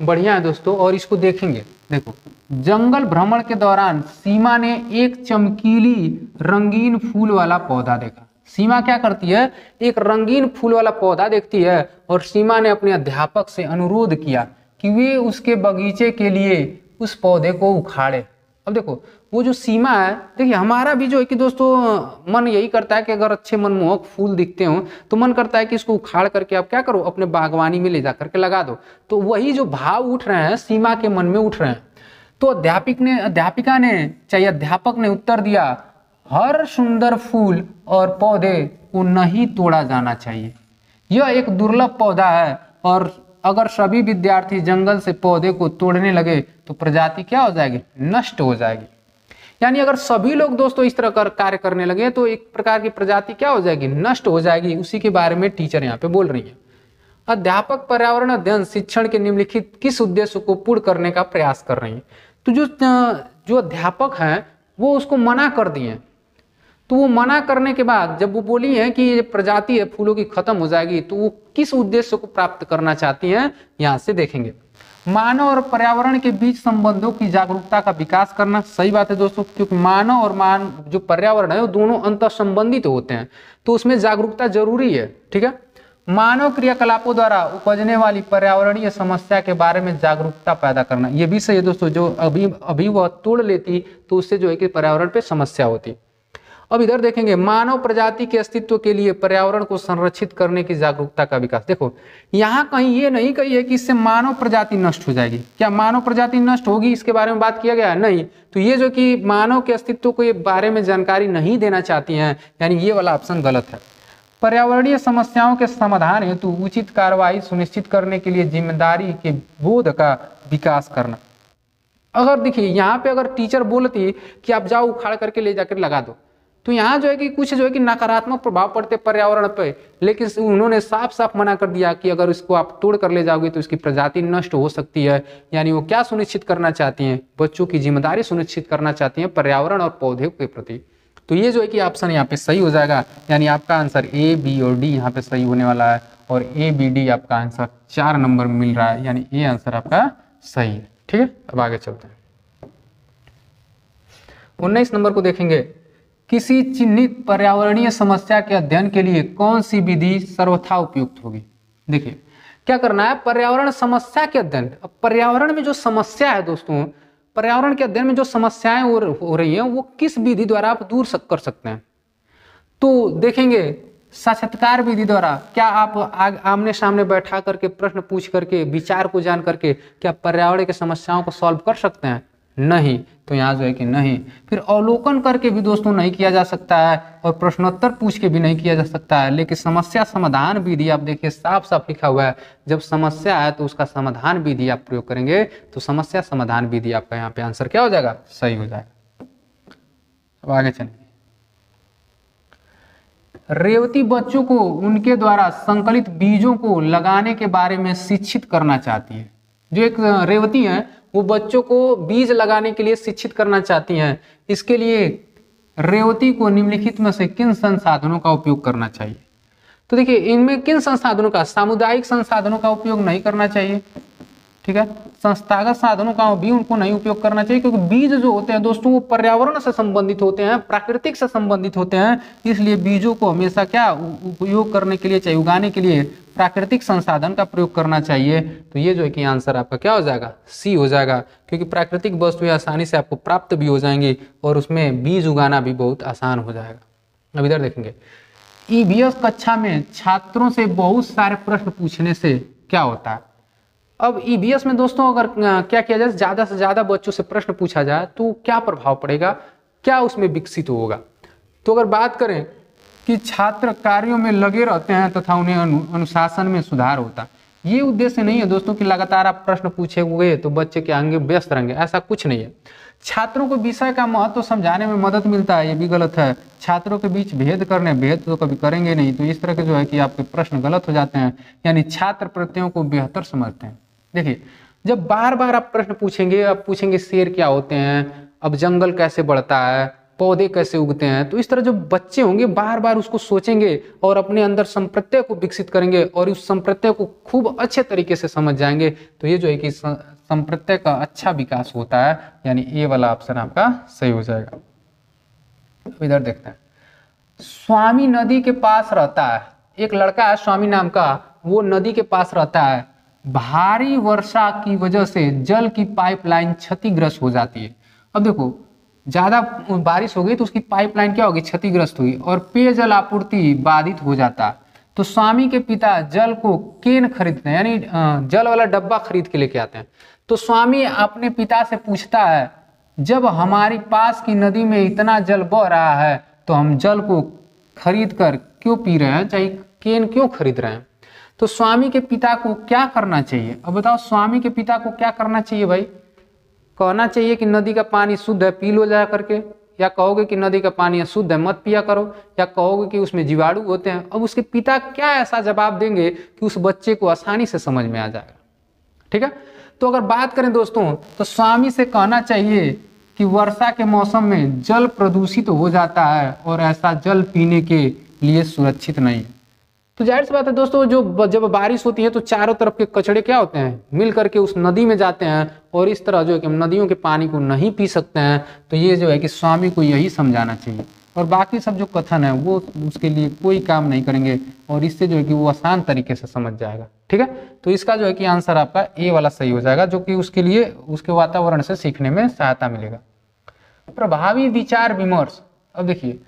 बढ़िया है दोस्तों, और इसको देखेंगे। देखो, जंगल भ्रमण के दौरान सीमा ने एक चमकीली रंगीन फूल वाला पौधा देखा। सीमा क्या करती है, एक रंगीन फूल वाला पौधा देखती है, और सीमा ने अपने अध्यापक से अनुरोध किया कि वे उसके बगीचे के लिए उस पौधे को उखाड़े। अब देखो वो जो सीमा है, देखिए हमारा भी जो है कि दोस्तों मन यही करता है कि अगर अच्छे मनमोहक फूल दिखते हो तो मन करता है कि इसको उखाड़ करके आप क्या करो, अपने बागवानी में ले जा करके लगा दो। तो वही जो भाव उठ रहे हैं सीमा के मन में उठ रहे हैं। तो अध्यापिका ने चाहे अध्यापक ने उत्तर दिया, हर सुंदर फूल और पौधे को नहीं तोड़ा जाना चाहिए। यह एक दुर्लभ पौधा है, और अगर सभी विद्यार्थी जंगल से पौधे को तोड़ने लगे तो प्रजाति क्या हो जाएगी, नष्ट हो जाएगी। यानी अगर सभी लोग दोस्तों इस तरह का कार्य करने लगे तो एक प्रकार की प्रजाति क्या हो जाएगी, नष्ट हो जाएगी। उसी के बारे में टीचर यहाँ पे बोल रही है। अध्यापक पर्यावरण अध्ययन शिक्षण के निम्नलिखित किस उद्देश्य को पूर्ण करने का प्रयास कर रही है? तो जो अध्यापक हैं वो उसको मना कर दिए। तो वो मना करने के बाद जब वो बोली है कि ये प्रजाति है फूलों की खत्म हो जाएगी, तो वो किस उद्देश्य को प्राप्त करना चाहती हैं, यहाँ से देखेंगे। मानव और पर्यावरण के बीच संबंधों की जागरूकता का विकास करना। सही बात है दोस्तों, क्योंकि मानव और जो पर्यावरण है वो दोनों अंतर संबंधित होते हैं, तो उसमें जागरूकता जरूरी है। ठीक है, मानव क्रियाकलापों द्वारा उपजने वाली पर्यावरणीय समस्या के बारे में जागरूकता पैदा करना, ये भी सही है दोस्तों। जो अभी वह तोड़ लेती तो उससे जो है कि पर्यावरण पे समस्या होती। अब इधर देखेंगे, मानव प्रजाति के अस्तित्व के लिए पर्यावरण को संरक्षित करने की जागरूकता का विकास। देखो यहाँ कहीं ये नहीं कही है कि इससे मानव प्रजाति नष्ट हो जाएगी। क्या मानव प्रजाति नष्ट होगी इसके बारे में बात किया गया है? नहीं। तो ये जो कि मानव के अस्तित्व को ये बारे में जानकारी नहीं देना चाहती हैं, यानी ये वाला ऑप्शन गलत है। पर्यावरणीय समस्याओं के समाधान हेतु उचित कार्रवाई सुनिश्चित करने के लिए जिम्मेदारी के बोध का विकास करना। अगर देखिए यहाँ पे अगर टीचर बोलती कि आप जाओ उखाड़ करके ले जाकर लगा दो, तो यहाँ जो है कि कुछ जो है कि नकारात्मक प्रभाव पड़ते पर्यावरण पे, लेकिन उन्होंने साफ साफ मना कर दिया कि अगर इसको आप तोड़ कर ले जाओगे तो इसकी प्रजाति नष्ट हो सकती है। यानी वो क्या सुनिश्चित करना चाहती हैं, बच्चों की जिम्मेदारी सुनिश्चित करना चाहती हैं पर्यावरण और पौधे के प्रति। तो ये जो है कि ऑप्शन यहाँ पे सही हो जाएगा। यानी आपका आंसर ए, बी और डी यहाँ पे सही होने वाला है, और ए, बी, डी आपका आंसर 4 नंबर मिल रहा है, यानी ये आंसर आपका सही है। ठीक है, अब आगे चलते हैं। 19 नंबर को देखेंगे, किसी चिन्हित पर्यावरणीय समस्या के अध्ययन के लिए कौन सी विधि सर्वथा उपयुक्त होगी? देखिए क्या करना है, पर्यावरण समस्या के अध्ययन। अब पर्यावरण में जो समस्या है दोस्तों, पर्यावरण के अध्ययन में जो समस्याएं हो रही हैं वो किस विधि द्वारा आप दूर कर सकते हैं? तो देखेंगे साक्षात्कार विधि द्वारा। क्या आप आमने सामने बैठा करके प्रश्न पूछ करके विचार को जान करके क्या पर्यावरण की समस्याओं को सॉल्व कर सकते हैं? नहीं। तो यहाँ जो है कि नहीं। फिर अवलोकन करके भी दोस्तों नहीं किया जा सकता है, और प्रश्नोत्तर पूछ के भी नहीं किया जा सकता है। लेकिन समस्या समाधान विधि आप देखिए साफ साफ लिखा हुआ है, जब समस्या है तो उसका समाधान विधि आप प्रयोग करेंगे, तो समस्या समाधान विधि आपका यहाँ पे आंसर क्या हो जाएगा, सही हो जाएगा। अब आगे चलिए। रेवती बच्चों को उनके द्वारा संकलित बीजों को लगाने के बारे में शिक्षित करना चाहती है। जो एक रेवती है वो बच्चों को बीज लगाने के लिए शिक्षित करना चाहती हैं। इसके लिए रेवती को निम्नलिखित में से किन संसाधनों का उपयोग करना चाहिए? तो देखिए इनमें किन संसाधनों का, सामुदायिक संसाधनों का उपयोग नहीं करना चाहिए, ठीक है। संस्थागत साधनों का भी उनको नहीं उपयोग करना चाहिए, क्योंकि बीज जो होते हैं दोस्तों वो पर्यावरण से संबंधित होते हैं, प्राकृतिक से संबंधित होते हैं। इसलिए बीजों को हमेशा क्या उपयोग करने के लिए चाहिए, उगाने के लिए प्राकृतिक संसाधन का प्रयोग करना चाहिए। तो ये जो है कि आंसर आपका क्या हो जाएगा, सी हो जाएगा, क्योंकि प्राकृतिक वस्तुएं आसानी से आपको प्राप्त भी हो जाएंगी और उसमें बीज उगाना भी बहुत आसान हो जाएगा। अब इधर देखेंगे, ईवीएस कक्षा में छात्रों से बहुत सारे प्रश्न पूछने से क्या होता है? अब ईवीएस में दोस्तों अगर क्या किया जाए, ज्यादा से ज्यादा बच्चों से प्रश्न पूछा जाए तो क्या प्रभाव पड़ेगा, क्या उसमें विकसित होगा? तो अगर बात करें कि छात्र कार्यों में लगे रहते हैं तथा उन्हें अनुशासन में सुधार होता है। ये उद्देश्य नहीं है दोस्तों कि लगातार आप प्रश्न पूछे हुए तो बच्चे के आगे व्यस्त रहेंगे, ऐसा कुछ नहीं है। छात्रों को विषय का महत्व समझाने में मदद मिलता है, ये भी गलत है। छात्रों के बीच भेद करने, भेद तो कभी करेंगे नहीं, तो इस तरह के जो है कि आपके प्रश्न गलत हो जाते हैं, यानी छात्र प्रत्ययों को बेहतर समझते हैं। देखिए जब बार बार आप प्रश्न पूछेंगे, आप पूछेंगे शेर क्या होते हैं, अब जंगल कैसे बढ़ता है, पौधे कैसे उगते हैं, तो इस तरह जो बच्चे होंगे बार बार उसको सोचेंगे और अपने अंदर संप्रत्यय को विकसित करेंगे और उस संप्रत्यय को खूब अच्छे तरीके से समझ जाएंगे। तो ये जो है कि संप्रत्यय का अच्छा विकास होता है, यानी ए वाला ऑप्शन आपका सही हो जाएगा। इधर देखते हैं, स्वामी नदी के पास रहता है, एक लड़का है स्वामी नाम का, वो नदी के पास रहता है। भारी वर्षा की वजह से जल की पाइपलाइन क्षतिग्रस्त हो जाती है। अब देखो ज्यादा बारिश हो गई तो उसकी पाइपलाइन क्या होगी, क्षतिग्रस्त हुई और पेयजल आपूर्ति बाधित हो जाता। तो स्वामी के पिता जल को केन खरीदते हैं, यानी जल वाला डब्बा खरीद के लेके आते हैं। तो स्वामी अपने पिता से पूछता है, जब हमारी पास की नदी में इतना जल बह रहा है तो हम जल को खरीद कर क्यों पी रहे हैं, चाहे केन क्यों खरीद रहे हैं? तो स्वामी के पिता को क्या करना चाहिए? अब बताओ स्वामी के पिता को क्या करना चाहिए भाई? कहना चाहिए कि नदी का पानी शुद्ध है, पी लो जा करके, या कहोगे कि नदी का पानी अशुद्ध है, मत पिया करो, या कहोगे कि उसमें जीवाणु होते हैं? अब उसके पिता क्या ऐसा जवाब देंगे कि उस बच्चे को आसानी से समझ में आ जाएगा, ठीक है। तो अगर बात करें दोस्तों, तो स्वामी से कहना चाहिए कि वर्षा के मौसम में जल प्रदूषित हो जाता है और ऐसा जल पीने के लिए सुरक्षित नहीं है। तो जाहिर सी बात है दोस्तों, जो जब बारिश होती है तो चारों तरफ के कचड़े क्या होते हैं, मिल करके उस नदी में जाते हैं और इस तरह जो है कि हम नदियों के पानी को नहीं पी सकते हैं। तो ये जो है कि स्वामी को यही समझाना चाहिए, और बाकी सब जो कथन है वो उसके लिए कोई काम नहीं करेंगे और इससे जो है कि वो आसान तरीके से समझ जाएगा, ठीक है। तो इसका जो है कि आंसर आपका ए वाला सही हो जाएगा, जो कि उसके लिए उसके वातावरण से सीखने में सहायता मिलेगा। प्रभावी विचार विमर्श, अब देखिए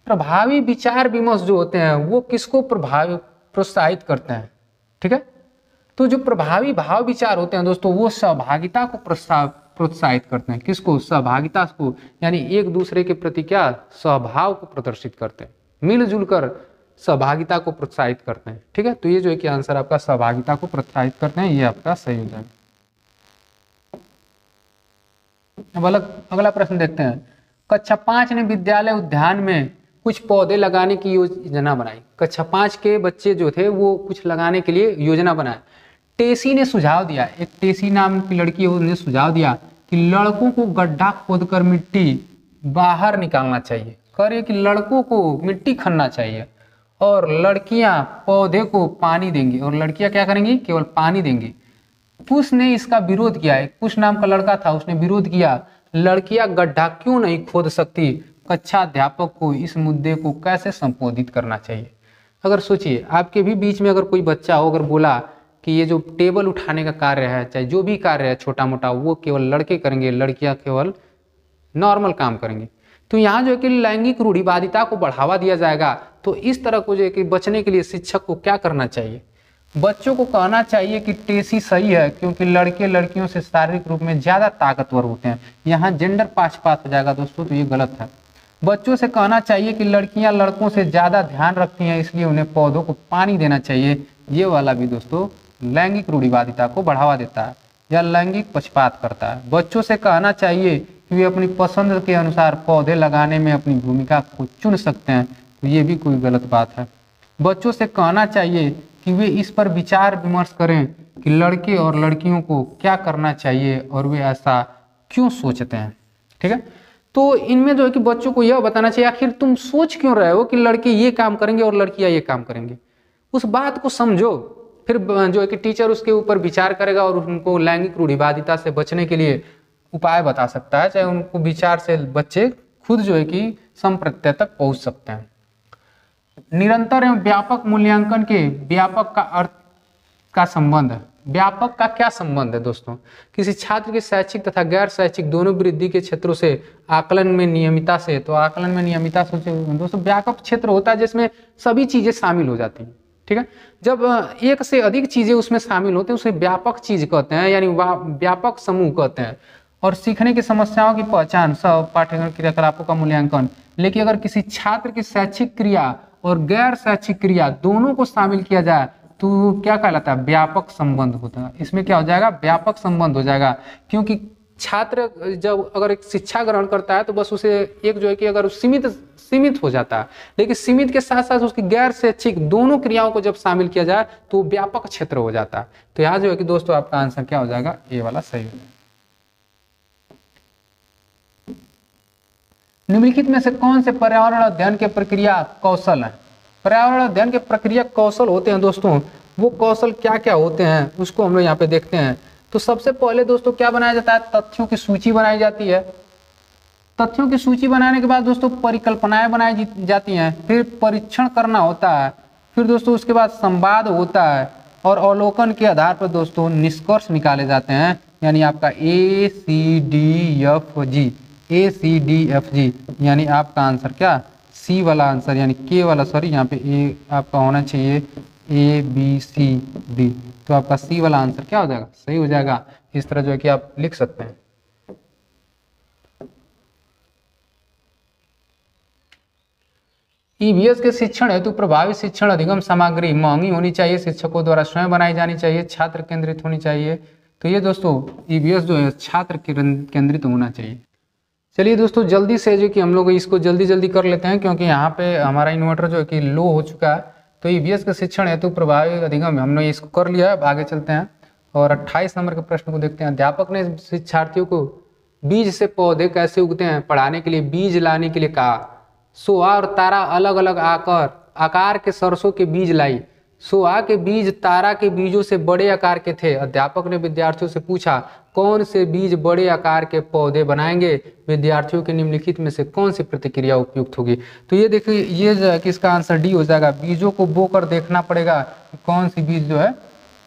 प्रभावी विचार विमर्श जो होते हैं वो किसको प्रोत्साहित करते हैं, ठीक है। तो जो प्रभावी भाव विचार होते हैं दोस्तों वो सहभागिता को प्रोत्साहित करते हैं, किसको, सहभागिता को, यानी एक दूसरे के प्रति क्या, स्वभाव को प्रदर्शित करते हैं, मिलजुल कर सहभागिता को प्रोत्साहित करते हैं, ठीक है। तो ये जो है कि आंसर आपका सहभागिता को प्रोत्साहित करते हैं, ये आपका सही हो जाएगा। अब अगला प्रश्न देखते हैं, कक्षा 5 ने विद्यालय उद्यान में कुछ पौधे लगाने की योजना बनाई। कक्षा 5 के बच्चे जो थे वो कुछ लगाने के लिए योजना बनाए। टेसी ने सुझाव दिया, एक टेसी नाम की लड़की है, उसने सुझाव दिया कि लड़कों को गड्ढा खोदकर मिट्टी बाहर निकालना चाहिए, करे कि लड़कों को मिट्टी खनना चाहिए और लड़कियां पौधे को पानी देंगी, और लड़कियां क्या करेंगी, केवल पानी देंगी। कुश ने इसका विरोध किया, एक कुश नाम का लड़का था, उसने विरोध किया, लड़कियां गड्ढा क्यों नहीं खोद सकती, कक्षा अध्यापक को इस मुद्दे को कैसे संबोधित करना चाहिए। अगर सोचिए आपके भी बीच में अगर कोई बच्चा हो, अगर बोला कि ये जो टेबल उठाने का कार्य है, चाहे जो भी कार्य है छोटा मोटा, वो केवल लड़के करेंगे, लड़कियां केवल नॉर्मल काम करेंगी, तो यहाँ जो है कि लैंगिक रूढ़िवादिता को बढ़ावा दिया जाएगा। तो इस तरह को जो है कि बचने के लिए शिक्षक को क्या करना चाहिए, बच्चों को कहना चाहिए कि टेसी सही है, क्योंकि लड़के लड़कियों से शारीरिक रूप में ज्यादा ताकतवर होते हैं। यहाँ जेंडर पक्षपात हो जाएगा दोस्तों, तो ये गलत है। बच्चों से कहना चाहिए कि लड़कियां लड़कों से ज्यादा ध्यान रखती हैं, इसलिए उन्हें पौधों को पानी देना चाहिए। ये वाला भी दोस्तों लैंगिक रूढ़िवादिता को बढ़ावा देता है या लैंगिक पक्षपात करता है। बच्चों से कहना चाहिए कि वे अपनी पसंद के अनुसार पौधे लगाने में अपनी भूमिका को चुन सकते हैं, तो ये भी कोई गलत बात है। बच्चों से कहना चाहिए कि वे इस पर विचार विमर्श करें कि लड़के और लड़कियों को क्या करना चाहिए और वे ऐसा क्यों सोचते हैं। ठीक है, तो इनमें जो है कि बच्चों को यह बताना चाहिए आखिर तुम सोच क्यों रहे हो कि लड़के ये काम करेंगे और लड़कियां ये काम करेंगे। उस बात को समझो, फिर जो है कि टीचर उसके ऊपर विचार करेगा और उनको लैंगिक रूढ़िवादिता से बचने के लिए उपाय बता सकता है, चाहे उनको विचार से बच्चे खुद जो है कि संप्रत्यय तक पहुंच सकते हैं। निरंतर एवं व्यापक मूल्यांकन के व्यापक का अर्थ का संबंध, व्यापक का क्या संबंध है दोस्तों? किसी छात्र के शैक्षिक तथा गैर शैक्षिक दोनों वृद्धि के क्षेत्रों से आकलन में नियमितता से, तो आकलन में नियमितता से दोस्तों व्यापक क्षेत्र होता है जिसमें सभी चीजें शामिल हो जाती हैं। ठीक है, जब एक से अधिक चीजें उसमें शामिल होते हैं उसे व्यापक चीज कहते हैं, यानी व्यापक समूह कहते हैं। और सीखने की समस्याओं की पहचान, सब पाठ्यक्रम क्रियाकलापों का मूल्यांकन। लेकिन अगर किसी छात्र की शैक्षिक क्रिया और गैर शैक्षिक क्रिया दोनों को शामिल किया जाए तो क्या कहलाता है? व्यापक संबंध होता है। इसमें क्या हो जाएगा? व्यापक संबंध हो जाएगा, क्योंकि छात्र जब अगर एक शिक्षा ग्रहण करता है तो बस उसे एक जो है कि अगर सीमित हो जाता है, लेकिन सीमित के साथ साथ उसकी गैर शैक्षिक दोनों क्रियाओं को जब शामिल किया जाए तो व्यापक क्षेत्र हो जाता है। तो यहाँ जो है कि दोस्तों आपका आंसर क्या हो जाएगा? ए वाला सही हो जाएगा। निम्नलिखित में से कौन से पर्यावरण अध्ययन के प्रक्रिया कौशल है? पर्यावरण अध्ययन के प्रक्रिया कौशल होते हैं दोस्तों, वो कौशल क्या क्या होते हैं उसको हम लोग यहाँ पे देखते हैं। तो सबसे पहले दोस्तों क्या बनाया जाता है? तथ्यों की सूची बनाई जाती है। तथ्यों की सूची बनाने के बाद दोस्तों परिकल्पनाएं बनाई जाती हैं, फिर परीक्षण करना होता है, फिर दोस्तों उसके बाद संवाद होता है और अवलोकन के आधार पर दोस्तों निष्कर्ष निकाले जाते हैं। यानी आपका ACDFG, यानी आपका आंसर क्या? सी वाला आंसर, यानी के वाला, सॉरी यहाँ पे ए आपका होना चाहिए ABCD, तो आपका सी वाला आंसर क्या हो जाएगा? सही हो जाएगा। इस तरह जो है कि आप लिख सकते हैं। ईवीएस के शिक्षण हेतु प्रभावी शिक्षण अधिगम सामग्री महंगी होनी चाहिए, शिक्षकों द्वारा स्वयं बनाई जानी चाहिए, छात्र केंद्रित होनी चाहिए। तो ये दोस्तों ईवीएस जो है छात्र केंद्रित होना चाहिए। चलिए दोस्तों जल्दी से जो कि हम लोग इसको जल्दी कर लेते हैं, क्योंकि यहाँ पे हमारा इन्वर्टर जो है कि लो हो चुका है। तो ईवीएस के शिक्षण हेतु प्रभावी अधिगम हमने इसको कर लिया है। अब आगे चलते हैं और 28 नंबर के प्रश्न को देखते हैं। अध्यापक ने शिक्षार्थियों को बीज से पौधे कैसे उगते हैं पढ़ाने के लिए बीज लाने के लिए कहा। सोहा और तारा अलग अलग आकार के सरसों के बीज लाई। सोहा के बीज तारा के बीजों से बड़े आकार के थे। अध्यापक ने विद्यार्थियों से पूछा कौन से बीज बड़े आकार के पौधे बनाएंगे? विद्यार्थियों के निम्नलिखित में से कौन सी प्रतिक्रिया उपयुक्त होगी? तो ये देखिए, ये जो है कि इसका आंसर डी हो जाएगा। बीजों को बोकर देखना पड़ेगा कि कौन सी बीज जो है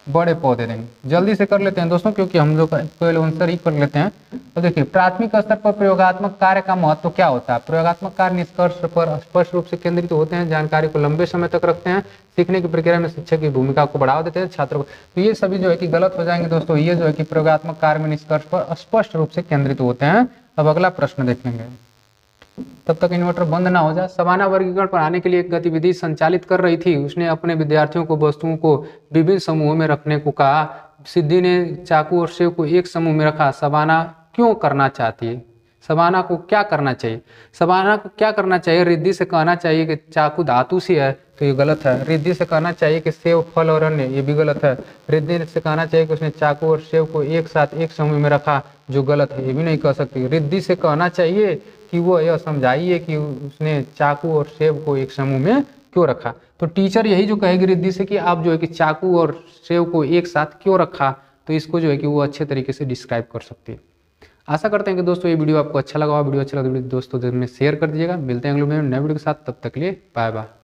बड़े पौधे देंगे। जल्दी से कर लेते हैं दोस्तों, क्योंकि हम लोग पहले आंसर ही कर लेते हैं। तो देखिए, प्राथमिक स्तर पर प्रयोगात्मक कार्य का महत्व क्या होता है? प्रयोगात्मक कार्य निष्कर्ष पर स्पष्ट रूप से केंद्रित होते हैं, जानकारी को लंबे समय तक रखते हैं, सीखने की प्रक्रिया में शिक्षक की भूमिका को बढ़ावा देते हैं, छात्रों को। तो ये सभी जो है कि गलत हो जाएंगे दोस्तों। ये जो है कि प्रयोगात्मक कार्य में निष्कर्ष पर स्पष्ट रूप से केंद्रित होते हैं। अब अगला प्रश्न देखेंगे, तब तक इन्वर्टर बंद ना हो जाए। सबाना वर्गीकरण पढ़ाने के लिए एक गतिविधि संचालित कर रही थी। उसने अपने विद्यार्थियों को वस्तुओं को विभिन्न समूहों में रखने को कहा। सिद्धि ने चाकू और सेब को एक समूह में रखा। सबाना क्यों करना चाहती है? सबाना को क्या करना चाहिए? सबाना को क्या करना चाहिए? रिद्धि से कहना चाहिए कि चाकू धातु से है, तो ये गलत है। रिद्धि से कहना चाहिए कि सेब फल और अन्य, ये भी गलत है। रिद्धि से कहना चाहिए कि उसने चाकू और सेब को एक साथ एक समूह में रखा, जो गलत है, ये भी नहीं कह सकती। रिद्धि से कहना चाहिए कि वो यह समझाइए कि उसने चाकू और सेब को एक समूह में क्यों रखा। तो टीचर यही जो कहेगी रिद्धि से कि आप जो है कि चाकू और सेब को एक साथ क्यों रखा, तो इसको जो है कि वो अच्छे तरीके से डिस्क्राइब कर सकती है। आशा करते हैं कि दोस्तों ये वीडियो आपको अच्छा लगा। वीडियो अच्छा लगा तो दोस्तों में शेयर कर दीजिएगा। मिलते हैं अगले नए वीडियो के साथ, तब तक के लिए बाय बाय।